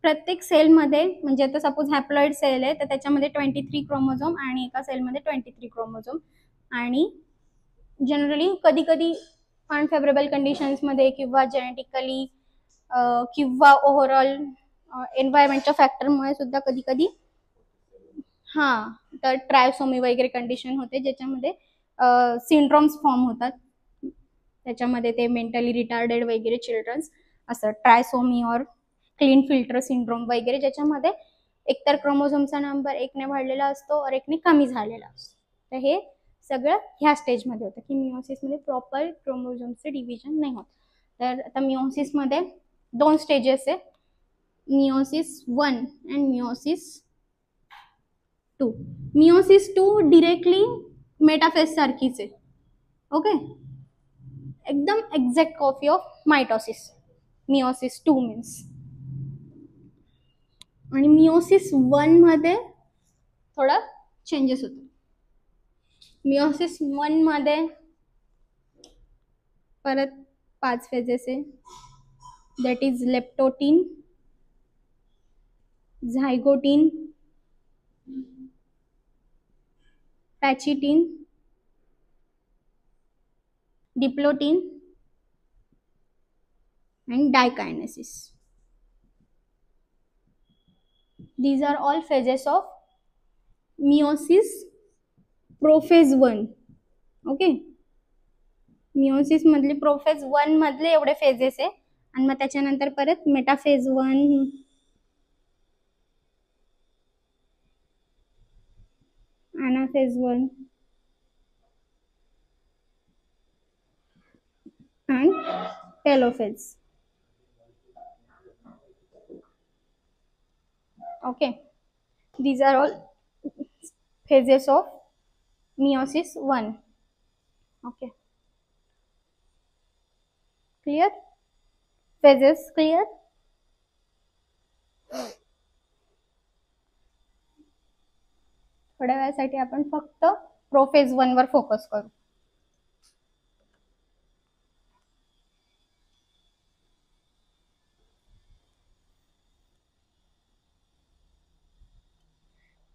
प्रत्येक सेलमध्ये म्हणजे आता सपोज हॅप्लॉइड सेल आहे तर त्याच्यामध्ये 23 क्रोमोझोम आणि एका सेलमध्ये 23 क्रोमोझोम. आणि जनरली कधी कधी अनफेवरेबल कंडिशन्समध्ये किंवा जेनेटिकली किंवा ओव्हरऑल एन्व्हायरमेंटच्या फॅक्टरमुळे सुद्धा कधी कधी तर ट्रायसोमी वगैरे कंडिशन होते, ज्याच्यामध्ये सिंड्रोम्स फॉर्म होतात. त्याच्यामध्ये ते मेंटली रिटार्डेड वगैरे चिल्ड्रन्स असं ट्रायसोमी और क्लीन फिल्टर सिंड्रोम वगैरे, ज्याच्यामध्ये एकतर क्रोमोझोमचा नंबर एकने वाढलेला असतो और एकने कमी झालेला असतो. तर हे सगळं ह्या स्टेजमध्ये होतं की मिओसिसमध्ये प्रॉपर क्रोमोझोमचे डिव्हिजन नाही होत. तर आता मिओसिसमध्ये 2 स्टेजेस आहे, meiosis 1 and meiosis 2. Meiosis 2 directly metaphase सारखीच आहे. ओके, एकदम exact copy of mitosis. Meiosis 2 means. आणि मिओसिस 1 मध्ये थोडा चेंजेस होतो. मिओसिस 1 मध्ये परत 5 फेजेस आहे. That is leptotene, zygotene, pachytene, diplotene and dikinesis. These are all phases of meiosis prophase 1. Okay, meiosis मधले प्रोफेज 1 मधले एवढे फेजेस आहे, आणि मग त्याच्यानंतर परत metaphase 1, anaphase 1 and telophase. Okay, these are all phases of meiosis 1. Okay, clear? Phases clear? थोड्या वेळासाठी आपण फक्त प्रोफेज 1 वर फोकस करू.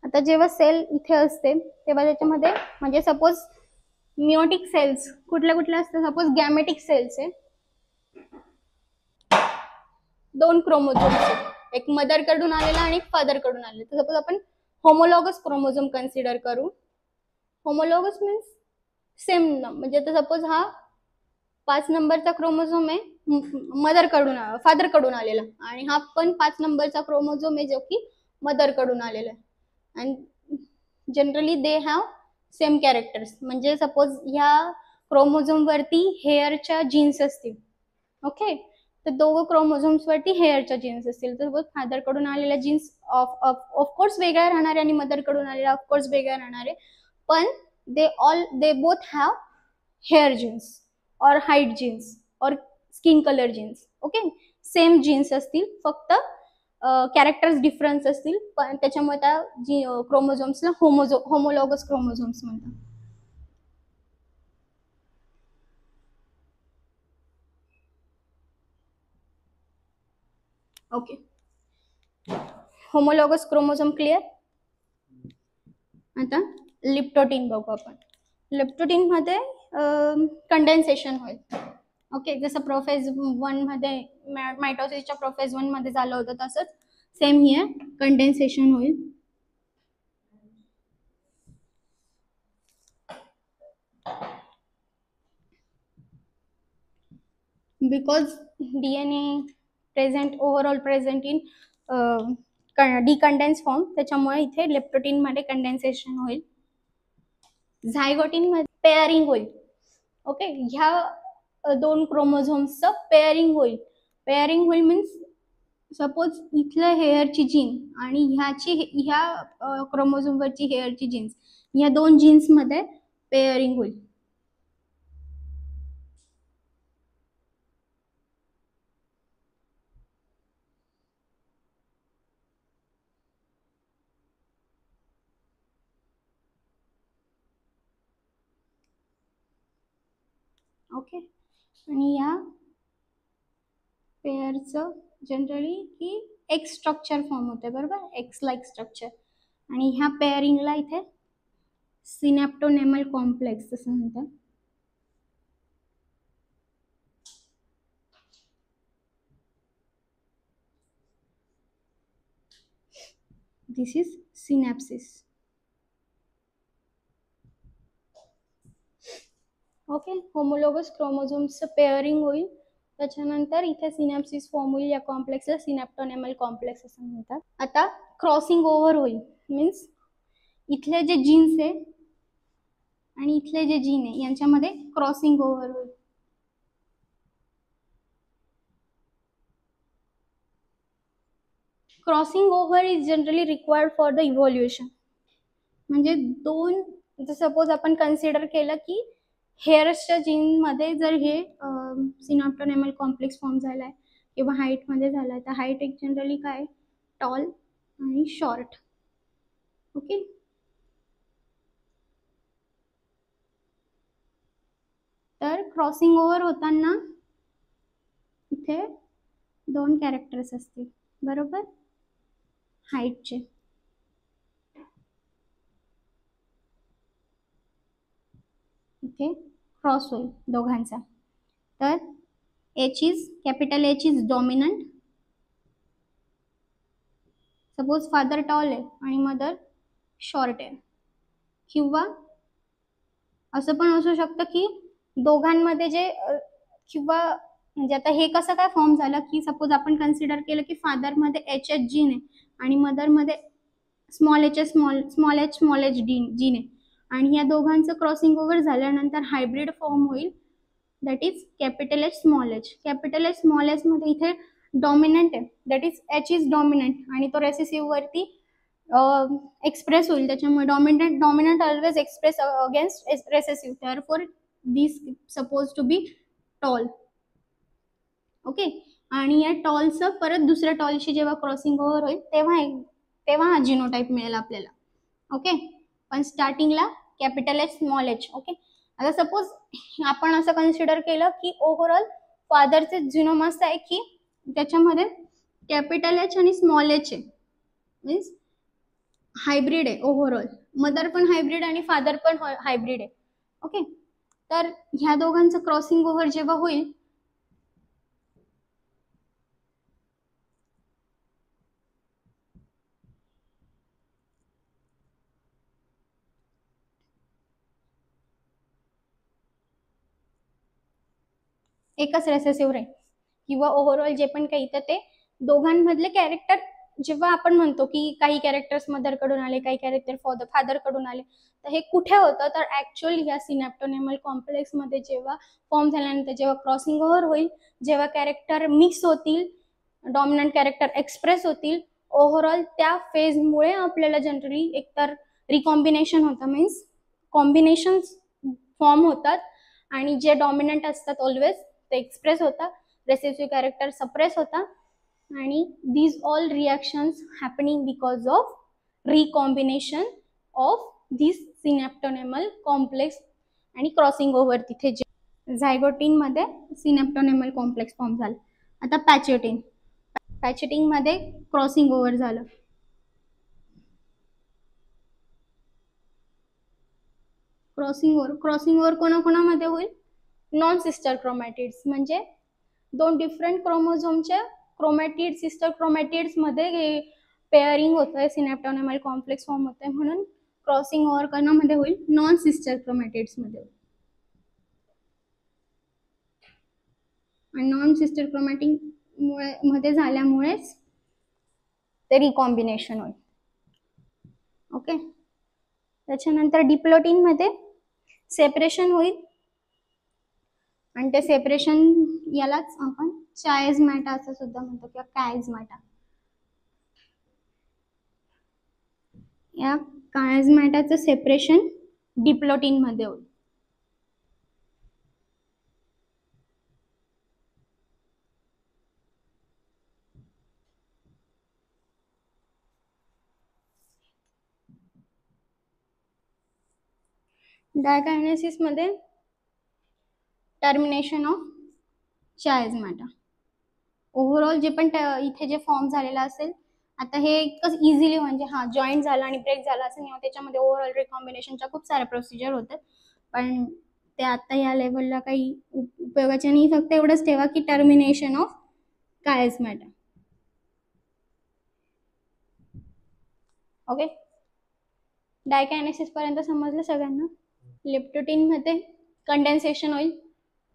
आता जेव्हा सेल इथे असते तेव्हा त्याच्यामध्ये म्हणजे सपोज मिओटिक सेल्स कुठल्या कुठल्या असतात, सपोज गॅमेटिक सेल्स आहे, 2 क्रोमोझोम्स, एक मदर कडून आलेला आणि एक फादर कडून आलेला. तर सपोज आपण होमोलॉगस क्रोमोझोम कन्सिडर करू. होमोलॉगस मीन्स सेम, म्हणजे आता सपोज हा 5 नंबरचा क्रोमोझोम आहे मदर कडून फादर कडून आलेला, आणि हा पण 5 नंबरचा क्रोमोझोम आहे जो की मदर कडून आलेला आहे. and generally they have same characters. म्हणजे सपोज ह्या क्रोमोझोम वरती हेअरच्या जीन्स असतील. ओके, तर दोघं क्रोमोझोम्स वरती हेअरच्या जीन्स असतील. तर सपोज फादर कडून आलेल्या जीन्स ऑफकोर्स वेगळ्या राहणार आहे आणि मदर कडून आलेल्या ऑफकोर्स वेगळ्या राहणार आहे, पण they both have hair genes or height genes or skin color genes. Okay, same genes असतील, फक्त कॅरेक्टर्स डिफरन्स असतील, पण त्याच्यामुळे त्या जी क्रोमोझोम्सला होमोलॉगस क्रोमोझोम्स म्हणतात. Okay, homologous chromosome clear. आता लिप्टोटीन बघू आपण. लिप्टोटीन मध्ये कंडेन्सेशन होईल. ओके, जसं प्रोफेज 1 मध्ये मायटोसिसच्या प्रोफेज 1 मध्ये झालं होतं तसंच सेम हिअर कंडेन्सेशन होईल. Because DNA overall present in decondense form, त्याच्यामुळे इथे लेप्टोटीन मध्ये कंडेन्सेशन होईल. झायगोटीन मध्ये पेअरिंग होईल. ओके, ह्या 2 क्रोमोझोम्सचं पेअरिंग होईल. पेअरिंग होईल मीन्स सपोज इथलं हेअरची जीन आणि ह्या क्रोमोझोम वरची हेअरची जीन्स, ह्या 2 जीन्स मध्ये पेअरिंग होईल. ओके, आणि या पेअरचं जनरली की एक्स स्ट्रक्चर फॉर्म होते, बरोबर, एक्स लाईक स्ट्रक्चर. आणि ह्या पेअरिंगला इथे सिनॅप्टोनेमल कॉम्प्लेक्स असं म्हणतात. दिस इज सिनॅप्सिस. ओके, होमोलोगस क्रोमोझोम्सचं पेअरिंग होईल, त्याच्यानंतर इथे सिनॅप्सिस फॉर्म होईल. या कॉम्प्लेक्सला सिनॅप्टोनेमल कॉम्प्लेक्स असं म्हणतात. आता क्रॉसिंग ओव्हर होईल, मीन्स इथले जे जीन्स आहे आणि इथले जे जीन आहे यांच्यामध्ये क्रॉसिंग ओव्हर होईल. Crossing over is generally required for the evolution. म्हणजे दोन, सपोज आपण कन्सिडर केलं की हेअर्सच्या जीनमध्ये जर हे सिनॅप्टोनेमल कॉम्प्लेक्स फॉर्म झालाय किंवा हाईटमध्ये झालाय, तर हाईट एक जनरली काय, टॉल आणि शॉर्ट. ओके, तर क्रॉसिंग ओव्हर होताना इथे दोन कॅरेक्टर्स असतील, बरोबर, हाईटचे. इथे क्रॉस होईल दोघांचा. तर capital H is dominant. Suppose father tall आहे आणि मदर शॉर्ट आहे, किंवा असं पण असू शकतं की दोघांमध्ये जे किंवा म्हणजे आता हे कसं काय फॉर्म झालं की सपोज आपण कन्सिडर केलं की फादरमध्ये एच एच जीन आहे आणि मदरमध्ये स्मॉल एच जीन आहे, आणि या दोघांचं क्रॉसिंग ओव्हर झाल्यानंतर हायब्रिड फॉर्म होईल, that is capital H small H. Capital H small H मध्ये इथे डॉमिनंट आहे, that is H is dominant, आणि तो रेसेसिव्ह वरती एक्सप्रेस होईल. त्याच्यामुळे dominant always express against recessive, therefore this suppose to be tall. Okay, आणि या टॉलचं परत दुसऱ्या टॉलशी जेव्हा क्रॉसिंग ओव्हर होईल तेव्हा हा जिनोटाईप मिळेल आपल्याला. ओके, पण स्टार्टिंगला capital H small H. Okay, आता सपोज आपण असं कन्सिडर केलं की ओव्हरऑल फादरचे जिनोम असं आहे की त्याच्यामध्ये कॅपिटल एच आणि स्मॉल एच आहे, मीन्स हायब्रिड आहे ओव्हरऑल. मदर पण हायब्रिड आणि फादर पण हायब्रिड आहे. ओके, तर ह्या दोघांचं क्रॉसिंग ओव्हर जेव्हा होईल एकच रेसेसिव्ह राहील, किंवा ओव्हरऑल जे पण काही, तर ते दोघांमधले कॅरेक्टर जेव्हा आपण म्हणतो की काही कॅरेक्टर्स मदर कडून आले, काही कॅरेक्टर फादर कडून आले, तर हे कुठे होतं, तर ऍक्च्युअली ह्या सिनॅप्टोनेमल कॉम्प्लेक्स मध्ये जेव्हा फॉर्म झाल्यानंतर जेव्हा क्रॉसिंग ओव्हर होईल, जेव्हा कॅरेक्टर मिक्स होतील, डॉमिनंट कॅरेक्टर एक्सप्रेस होतील, ओव्हरऑल त्या फेजमुळे आपल्याला जनरली एकतर रिकॉम्बिनेशन होतं, मीन्स कॉम्बिनेशन फॉर्म होतात, आणि जे डॉमिनंट असतात ऑलवेज ते एक्सप्रेस होतात, रेसेसिव्ह कॅरेक्टर सप्रेस होता, आणि these all reactions happening because of recombination of this synaptonemal complex आणि क्रॉसिंग ओव्हर तिथे जे झायगोटीन मध्ये सिनॅप्टोनेमल कॉम्प्लेक्स फॉर्म झालं. आता पॅचेटिंग मध्ये क्रॉसिंग ओव्हर झालं. क्रॉसिंग ओव्हर कोणाकोणामध्ये होईल, नॉन सिस्टर क्रोमॅटिड्स, म्हणजे दोन डिफरंट क्रोमोझोमच्या क्रोमॅटिड सिस्टर क्रोमॅटिड्स मध्ये पेअरिंग होतंय, सिनॅप्टोनेमल कॉम्प्लेक्स फॉर्म होतंय, म्हणून क्रॉसिंग ओव्हर कोणामध्ये होईल, नॉन सिस्टर क्रोमॅटिड्स मध्ये होईल. आणि नॉन सिस्टर क्रोमॅटिड मध्ये झाल्यामुळेच ते रिकॉम्बिनेशन होईल. ओके, त्याच्यानंतर डिप्लोटीन मध्ये सेपरेशन होईल, आणि ते सेपरेशन यालाच आपण चायझमॅटा असं सुद्धा म्हणतो किंवा कायझमॅटा. या कायझमॅटाचं सेपरेशन डिप्लोटीन मध्ये होईल. डायकायनेसिस मध्ये टर्मिनेशन ऑफ चायझमॅटा. ओव्हरऑल जे पण इथे जे फॉर्म झालेला असेल, आता हे इतकं इझिली म्हणजे जॉईंट झाला आणि ब्रेक झाला असं नाही, त्याच्यामध्ये ओव्हरऑल रिकॉम्बिनेशनच्या खूप साऱ्या प्रोसिजर होतात, पण ते आता या लेवलला काही उपयोगाचे नाही. फक्त एवढंच ठेवा की टर्मिनेशन ऑफ कायझमॅटा. ओके, डायकायनेसिस पर्यंत समजलं सगळ्यांना. लेप्टोटीन मध्ये कंडेन्सेशन होईल,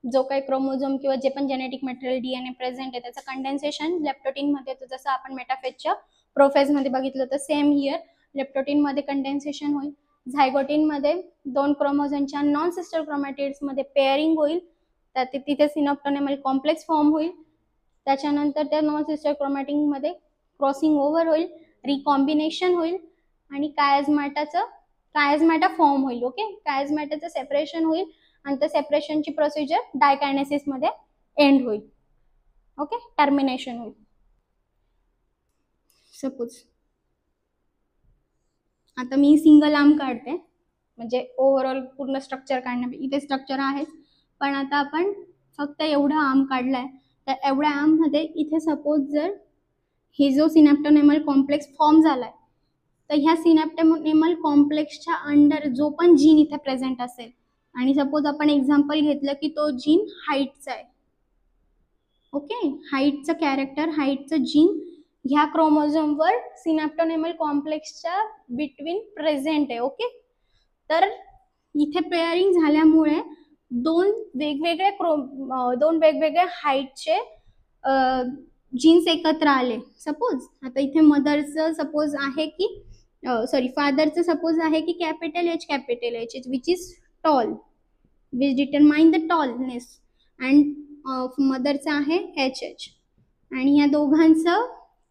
जो काही क्रोमोझोम किंवा जे पण जेनेटिक मटेरियल डीएनए प्रेझेंट आहे त्याचं कंडेन्सेशन लेप्टोटीन मध्ये होतं, जसं आपण मेटाफेजच्या प्रोफेज मध्ये बघितलं होतं सेम हिअर लेप्टोटीन मध्ये कंडेन्सेशन होईल. झायगोटीन मध्ये 2 क्रोमोझोमच्या नॉन सिस्टर क्रोमॅटिड्स मध्ये पेअरिंग होईल, त्यात तिथे सिनॉप्टोनेमल कॉम्प्लेक्स फॉर्म होईल. त्याच्यानंतर त्या नॉन सिस्टर क्रोमॅटिन मध्ये क्रॉसिंग ओव्हर होईल, रिकॉम्बिनेशन होईल आणि कायझमॅटा फॉर्म होईल. ओके, कायझमॅटाचं सेपरेशन होईल आणि त्या सेपरेशनची प्रोसिजर डायकायनेसिस मध्ये एंड होईल. ओके, टर्मिनेशन होईल. सपोज आता मी सिंगल आर्म काढते, म्हणजे ओव्हरऑल पूर्ण स्ट्रक्चर काढण्या, इथे स्ट्रक्चर आहे पण आता आपण फक्त एवढा आर्म काढलाय, तर एवढ्या आर्म मध्ये इथे सपोज जर हे जो सिनॅप्टोनेमल कॉम्प्लेक्स फॉर्म झालाय, तर ह्या सिनॅप्टोनेमल कॉम्प्लेक्सच्या अंडर जो पण जीन इथे प्रेझेंट असेल, आणि सपोज आपण एक्झाम्पल घेतलं की तो जीन हाईटचा आहे. ओके, हाईटचं कॅरेक्टर, हाईटचं जीन ह्या क्रोमोझोमवर सिनॅप्टोनेमल कॉम्प्लेक्सच्या बिटवीन प्रेझेंट आहे. ओके, तर इथे पेअरिंग झाल्यामुळे दोन वेगवेगळ्या हाईटचे जीन्स एकत्र आले. सपोज आता इथे मदरचं सपोज आहे की फादरचं सपोज आहे की capital H which is tall, which determine the tallness, and मदरचं आहे एच आणि या दोघांचं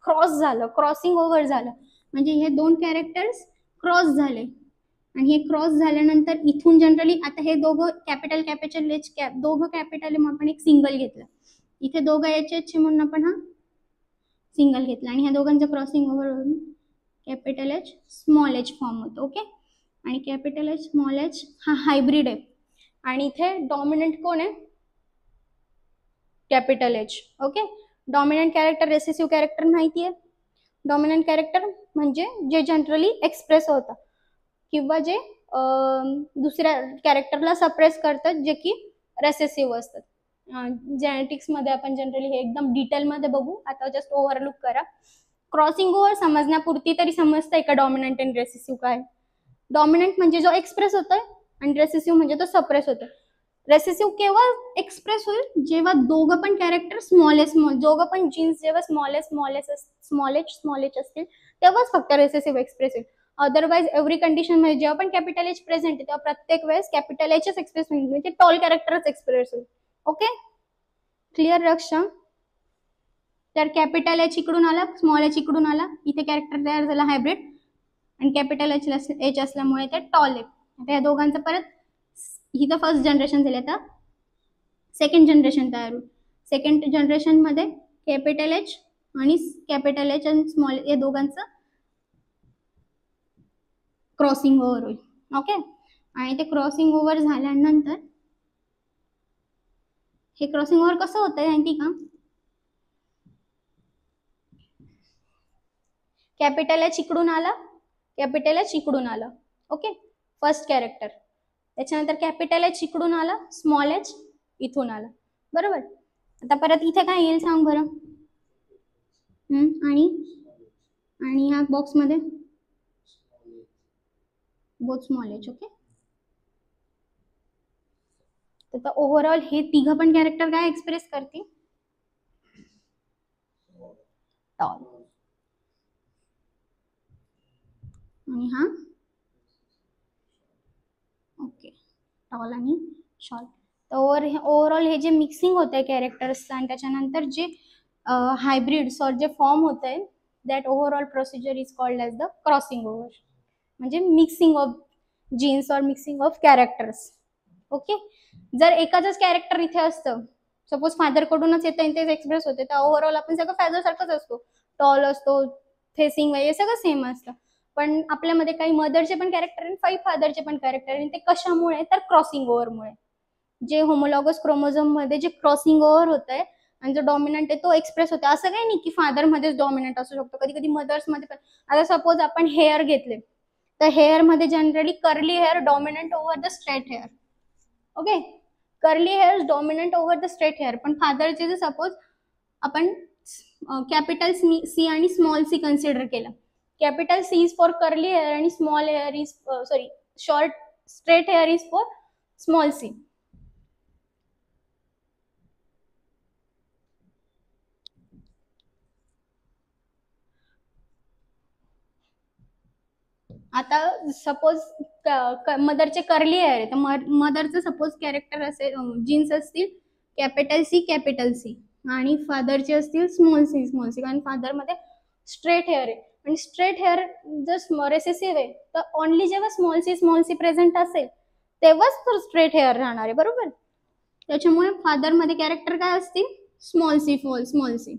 क्रॉस झालं, क्रॉसिंग ओव्हर झालं, म्हणजे हे 2 कॅरेक्टर्स क्रॉस झाले. आणि हे क्रॉस झाल्यानंतर इथून जनरली आता हे दोघं कॅपिटल एच दोघं कॅपिटल आपण एक सिंगल घेतलं, इथे दोघं एच म्हणून आपण हा सिंगल घेतला आणि ह्या दोघांचं क्रॉसिंग ओव्हर होऊन capital H small H form होतो. ओके, आणि कॅपिटल एच स्मॉल एच हा हायब्रिड आहे आणि इथे डॉमिनंट कोण आहे, capital H. Okay, dominant character recessive character माहिती आहे. डॉमिनंट कॅरेक्टर म्हणजे जे जनरली एक्सप्रेस होतं किंवा जे दुसऱ्या कॅरेक्टरला सप्रेस करतात, जे की रेसेसिव्ह असतात. जेनेटिक्स मध्ये आपण जनरली हे एकदम डिटेलमध्ये बघू, आता जस्ट ओव्हरलुक करा. क्रॉसिंग ओव्हर समजण्यापुरती तरी समजतंय का डॉमिनंट आणि रेसेसिव्ह काय. डॉमिनंट म्हणजे जो एक्सप्रेस होतोय आणि रेसेसिव्ह म्हणजे तो सप्रेस होतोय. रेसेसिव्ह केव्हा एक्सप्रेस होईल, जेव्हा दोघं पण कॅरेक्टर दोघं पण जीन्स जेव्हा स्मॉल एच असतील तेव्हाच फक्त रेसेसिव्ह एक्सप्रेस होईल. अदरवाइज एव्हरी कंडिशन मध्ये जेव्हा पण कॅपिटल एच प्रेझेंट आहे तेव्हा प्रत्येक वेळेस कॅपिटल एचच एक्सप्रेस होईल, म्हणजे टॉल कॅरेक्टरच एक्सप्रेस होईल. ओके, क्लिअर लक्ष. तर कॅपिटल एच इकडून आला, स्मॉल एच इकडून आला, इथे कॅरेक्टर तयार झाला हायब्रिड आणि कॅपिटल एच असल्यामुळे ते टॉल आहे. आता या दोघांचं परत ही तर फर्स्ट जनरेशन झाली, आता सेकंड जनरेशन तयार होईल. सेकंड जनरेशन मध्ये कॅपिटल एच आणि स्मॉल या दोघांचं क्रॉसिंग ओव्हर होईल. ओके, आणि ते क्रॉसिंग ओव्हर झाल्यानंतर हे क्रॉसिंग ओव्हर कसं होतंय माहिती का, कॅपिटल एच इकडून आला, कॅपिटल एच इकडून आला. Okay, first character. त्याच्यानंतर कॅपिटल एच इकडून आला, स्मॉल एच इथून आला, बरोबर. आता परत इथे काय येईल सांग बरं. आणि ह्या बॉक्स मध्ये बोथ स्मॉल एच. ओके, तर ओव्हरऑल हे तिघं पण कॅरेक्टर काय एक्सप्रेस करतील, टॉल. आणि हा ओके, टॉल आणि शॉर्ट. तर ओव्हरऑल हे जे मिक्सिंग होत आहे कॅरेक्टर्स आणि त्याच्यानंतर जे हायब्रिड्स और जे फॉर्म होत आहे, that overall procedure is called as the crossing over, म्हणजे मिक्सिंग ऑफ जीन्स और मिक्सिंग ऑफ कॅरेक्टर्स. ओके, जर एकाच कॅरेक्टर इथे असतं, सपोज फादर कडूनच येतं आणि तेच एक्सप्रेस होते, तर ओव्हरऑल आपण सगळं फादर सारखंच असतो, टॉल असतो, फेसिंग वगैरे सगळं सेम असतं. पण आपल्यामध्ये काही मदरचे पण कॅरेक्टर आणि 5 फादरचे पण कॅरेक्टर, आणि ते कशामुळे, तर क्रॉसिंग ओव्हरमुळे. जे होमोलॉगस क्रोमोझोम मध्ये जे क्रॉसिंग ओव्हर होत आहे आणि जो डॉमिनंट आहे तो एक्सप्रेस होतो. असं काही नाही की फादर मध्येच डॉमिनंट असू शकतो, कधी कधी मदर्स मध्ये पण. आता सपोज आपण हेअर घेतले, तर हेअर मध्ये generally curly hair dominant over the straight hair. Okay, curly hair dominant over the straight hair. पण फादरचे जर सपोज आपण कॅपिटल सी आणि स्मॉल सी कन्सिडर केलं, capital C is for curly hair आणि small hair is sorry short straight hair is for small C. आता suppose मदरचे curly hair आहे, तर मदरचं सपोज कॅरेक्टर असेल, जीन्स असतील कॅपिटल सी आणि फादरचे असतील स्मॉल सी कारण फादर मध्ये स्ट्रेट हेअर आहे. आणि स्ट्रेट हेअर जर रेसेसिव्ह आहे तर ओनली जेव्हा स्मॉल सी प्रेझेंट असेल तेव्हाच तर स्ट्रेट हेअर राहणार आहे, बरोबर. त्याच्यामुळे फादर मध्ये कॅरेक्टर काय असतील, स्मॉल सी.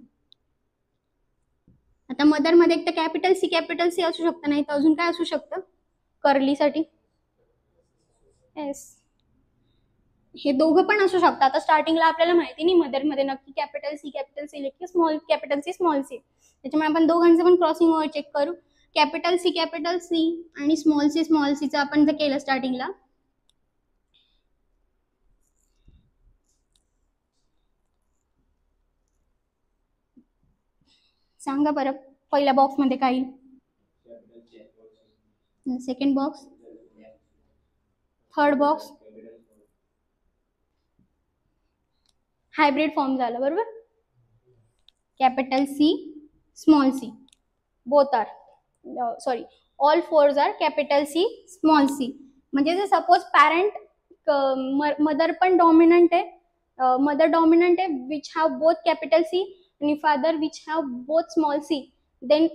आता मदर मध्ये एक तर कॅपिटल सी असू शकतं, नाही तर अजून काय असू शकतं कर्लीसाठी. येस, हे दोघं पण असू शकतात. आता स्टार्टिंगला आपल्याला माहिती नाही मदर मध्ये नक्की कॅपिटल सी की स्मॉल सी. त्याच्यामुळे आपण दोघांचं पण क्रॉसिंग ओव्हर चेक करू. कॅपिटल सी आणि स्मॉल सीचं आपण जर केलं स्टार्टिंगला, सांगा बरं पहिल्या बॉक्स मध्ये काय येईल, second box, third box hybrid form झाला, बरोबर. Capital C small C both are sorry all fours are capital C small C. म्हणजे जर सपोज पॅरेंट मदर पण डॉमिनंट आहे, मदर डॉमिनंट आहे which have both capital C आणि father which have both small C, then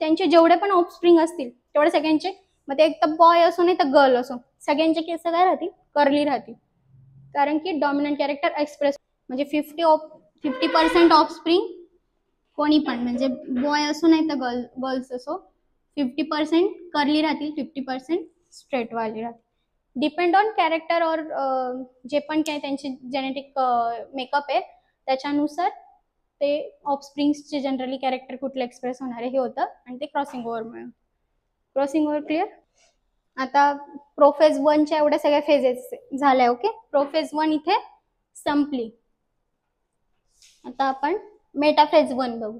त्यांचे जेवढे पण offspring असतील तेवढे सगळ्यांचे, मग ते एक तर बॉय असो नाही तर गर्ल असो, सगळ्यांचे केस काय राहतील, कर्ली राहतील. कारण की डॉमिनंट कॅरेक्टर एक्सप्रेस म्हणजे 50% ऑफस्प्रिंग कोणी पण, म्हणजे बॉय असो नाही तर गर्ल्स असो, 50% कर्ली राहतील, 50% स्ट्रेट वाली राहतील. डिपेंड ऑन कॅरेक्टर और जे पण काय त्यांचे जेनेटिक मेकअप आहे त्याच्यानुसार ते ऑफस्प्रिंगचे जनरली कॅरेक्टर कुठलं एक्सप्रेस होणार आहे हे होतं आणि ते क्रॉसिंग ओव्हर क्लिअर. आता प्रोफेज 1च्या एवढ्या सगळ्या फेजेस झाल्या. ओके, प्रोफेज 1 इथे संपली. आता आपण मेटाफेज 1 बघू.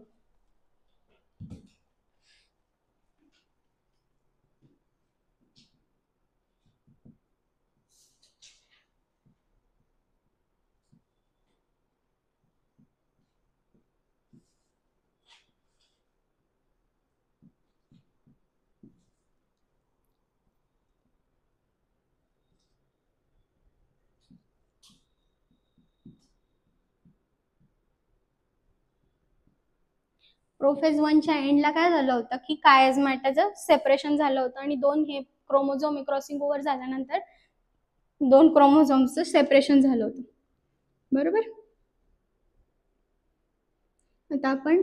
प्रोफेज 1च्या एंडला काय झालं होतं की कायझमॅटाचं सेपरेशन झालं होतं आणि दोन हे क्रोमोझोम क्रॉसिंग ओव्हर झाल्यानंतर दोन क्रोमोझोम्सचं सेपरेशन झालं होतं, बरोबर. आता आपण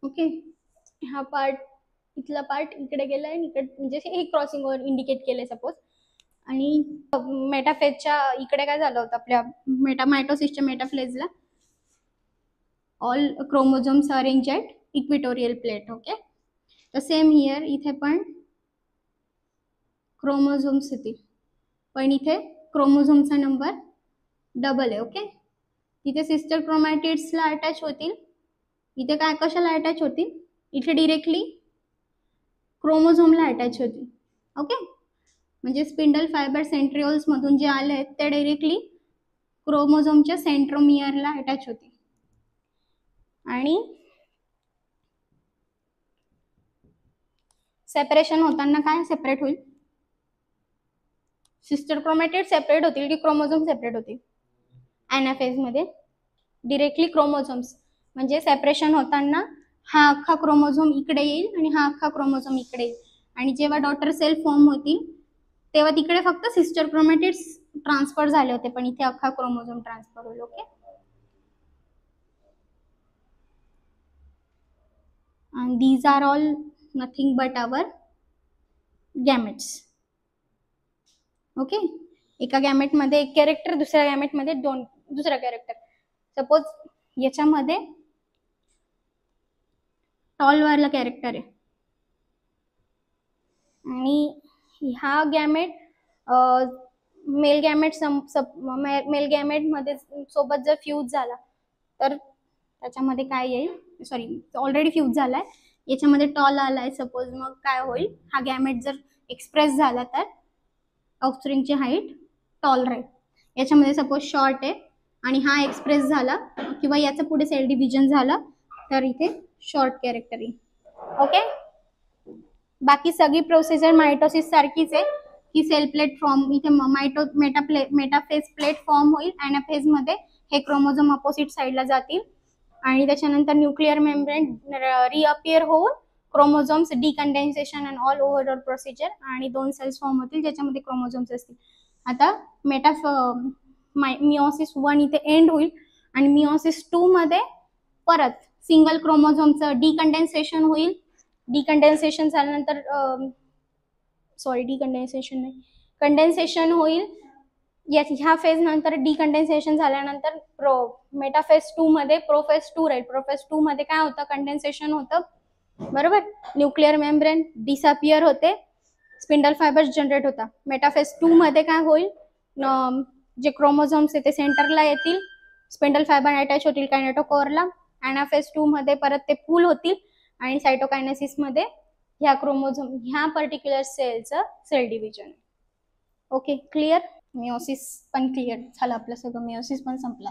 ओके हा पार्ट इथला पार्ट इकडे गेलाय आणि इकडे म्हणजे हे क्रॉसिंग ओव्हर इंडिकेट केलंय सपोज. आणि मेटाफेजच्या इकडे काय झालं होतं आपल्या मायटोसिसच्या मेटाफेजला all chromosomes arrange at equatorial plate. Okay, तर सेम हियर इथे पण क्रोमोझोम्स येतील, पण इथे क्रोमोझोमचा नंबर डबल आहे. ओके, तिथे सिस्टर क्रोमॅटिड्सला अटॅच होतील, इथे काय कशाला अटॅच होतील, इथे डिरेक्टली क्रोमोझोमला अटॅच होतील. ओके, म्हणजे स्पिंडल फायबर सेंट्रिओल्स मधून जे आले आहेत ते डायरेक्टली क्रोमोझोमच्या सेंट्रोमियरला अटॅच होतील. आणि सेपरेशन होताना काय सेपरेट होईल, सिस्टर क्रोमॅटिड सेपरेट होतील की क्रोमोझोम सेपरेट होतील. एनाफेज मध्ये डिरेक्टली क्रोमोझोम्स, म्हणजे सेपरेशन होताना हा अख्खा क्रोमोझोम इकडे येईल आणि हा अख्खा क्रोमोझोम इकडे येईल. आणि जेव्हा डॉटर सेल फॉर्म होतील तेव्हा तिकडे फक्त सिस्टर क्रोमॅटिड्स ट्रान्सफर झाले होते, पण इथे अख्खा क्रोमोझोम ट्रान्सफर होईल. Okay, and these are all nothing but our gametes. Okay, एका गॅमेटमध्ये एक कॅरेक्टर, दुसऱ्या गॅमेटमध्ये दुसरा कॅरेक्टर. सपोज याच्यामध्ये टॉल वाला कॅरेक्टर आहे आणि हा गॅमेट मेल गॅमेट मध्ये सोबत जर फ्यूज झाला तर त्याच्यामध्ये काय येईल, सॉरी ऑलरेडी फ्यूज झालाय, याच्यामध्ये टॉल आलाय सपोज, मग काय होईल, हा गॅमेट जर एक्सप्रेस झाला तर ऑफस्प्रिंगची हाईट टॉल राहील. याच्यामध्ये सपोज शॉर्ट आहे आणि हा एक्सप्रेस झाला किंवा याचं पुढे सेल डिव्हिजन झालं तर इथे शॉर्ट कॅरेक्टर येईल. ओके, बाकी सगळी प्रोसिजर मायटोसिस सारखीच आहे की सेल प्लेट फॉर्म, इथे मेटाफेज प्लेट फॉर्म होईल. अॅनाफेज मध्ये हे क्रोमोझोम अपोजिट साईडला जातील आणि त्याच्यानंतर न्यूक्लिअर मेम्ब्रेन रिअपिअर होऊन chromosomes decondensation and all overall procedure आणि 2 सेल्स फॉर्म होतील ज्याच्यामध्ये क्रोमोझोम्स असतील. आता मिओसिस 1 इथे एंड होईल आणि मिओसिस 2 मध्ये परत सिंगल क्रोमोझोमचं डिकंडेन्सेशन होईल. डिकंडेन्सेशन झाल्यानंतर कंडेन्सेशन होईल. ह्या फेज नंतर डिकंडेन्सेशन झाल्यानंतर मेटाफेज 2 मध्ये प्रोफेज 2 राहील. प्रोफेज 2 मध्ये काय होतं, कंडेन्सेशन होतं, बरोबर, न्यूक्लिअर मेम्ब्रेन डिसअपिअर होते, स्पिंडल फायबर्स जनरेट होता. मेटाफेज 2 मध्ये काय होईल, जे क्रोमोझोम्स आहे ते सेंटरला येतील, स्पिंडल फायबर अटॅच होतील कायनेटोकोअरला. अॅनाफेज 2 मध्ये परत ते पूल होतील आणि सायटोकायनेसिस मध्ये ह्या क्रोमोझोम ह्या पर्टिक्युलर सेलचं cell division. Okay, clear. Meiosis पण क्लिअर झालं आपलं सगळं, मिओसिस पण संपला.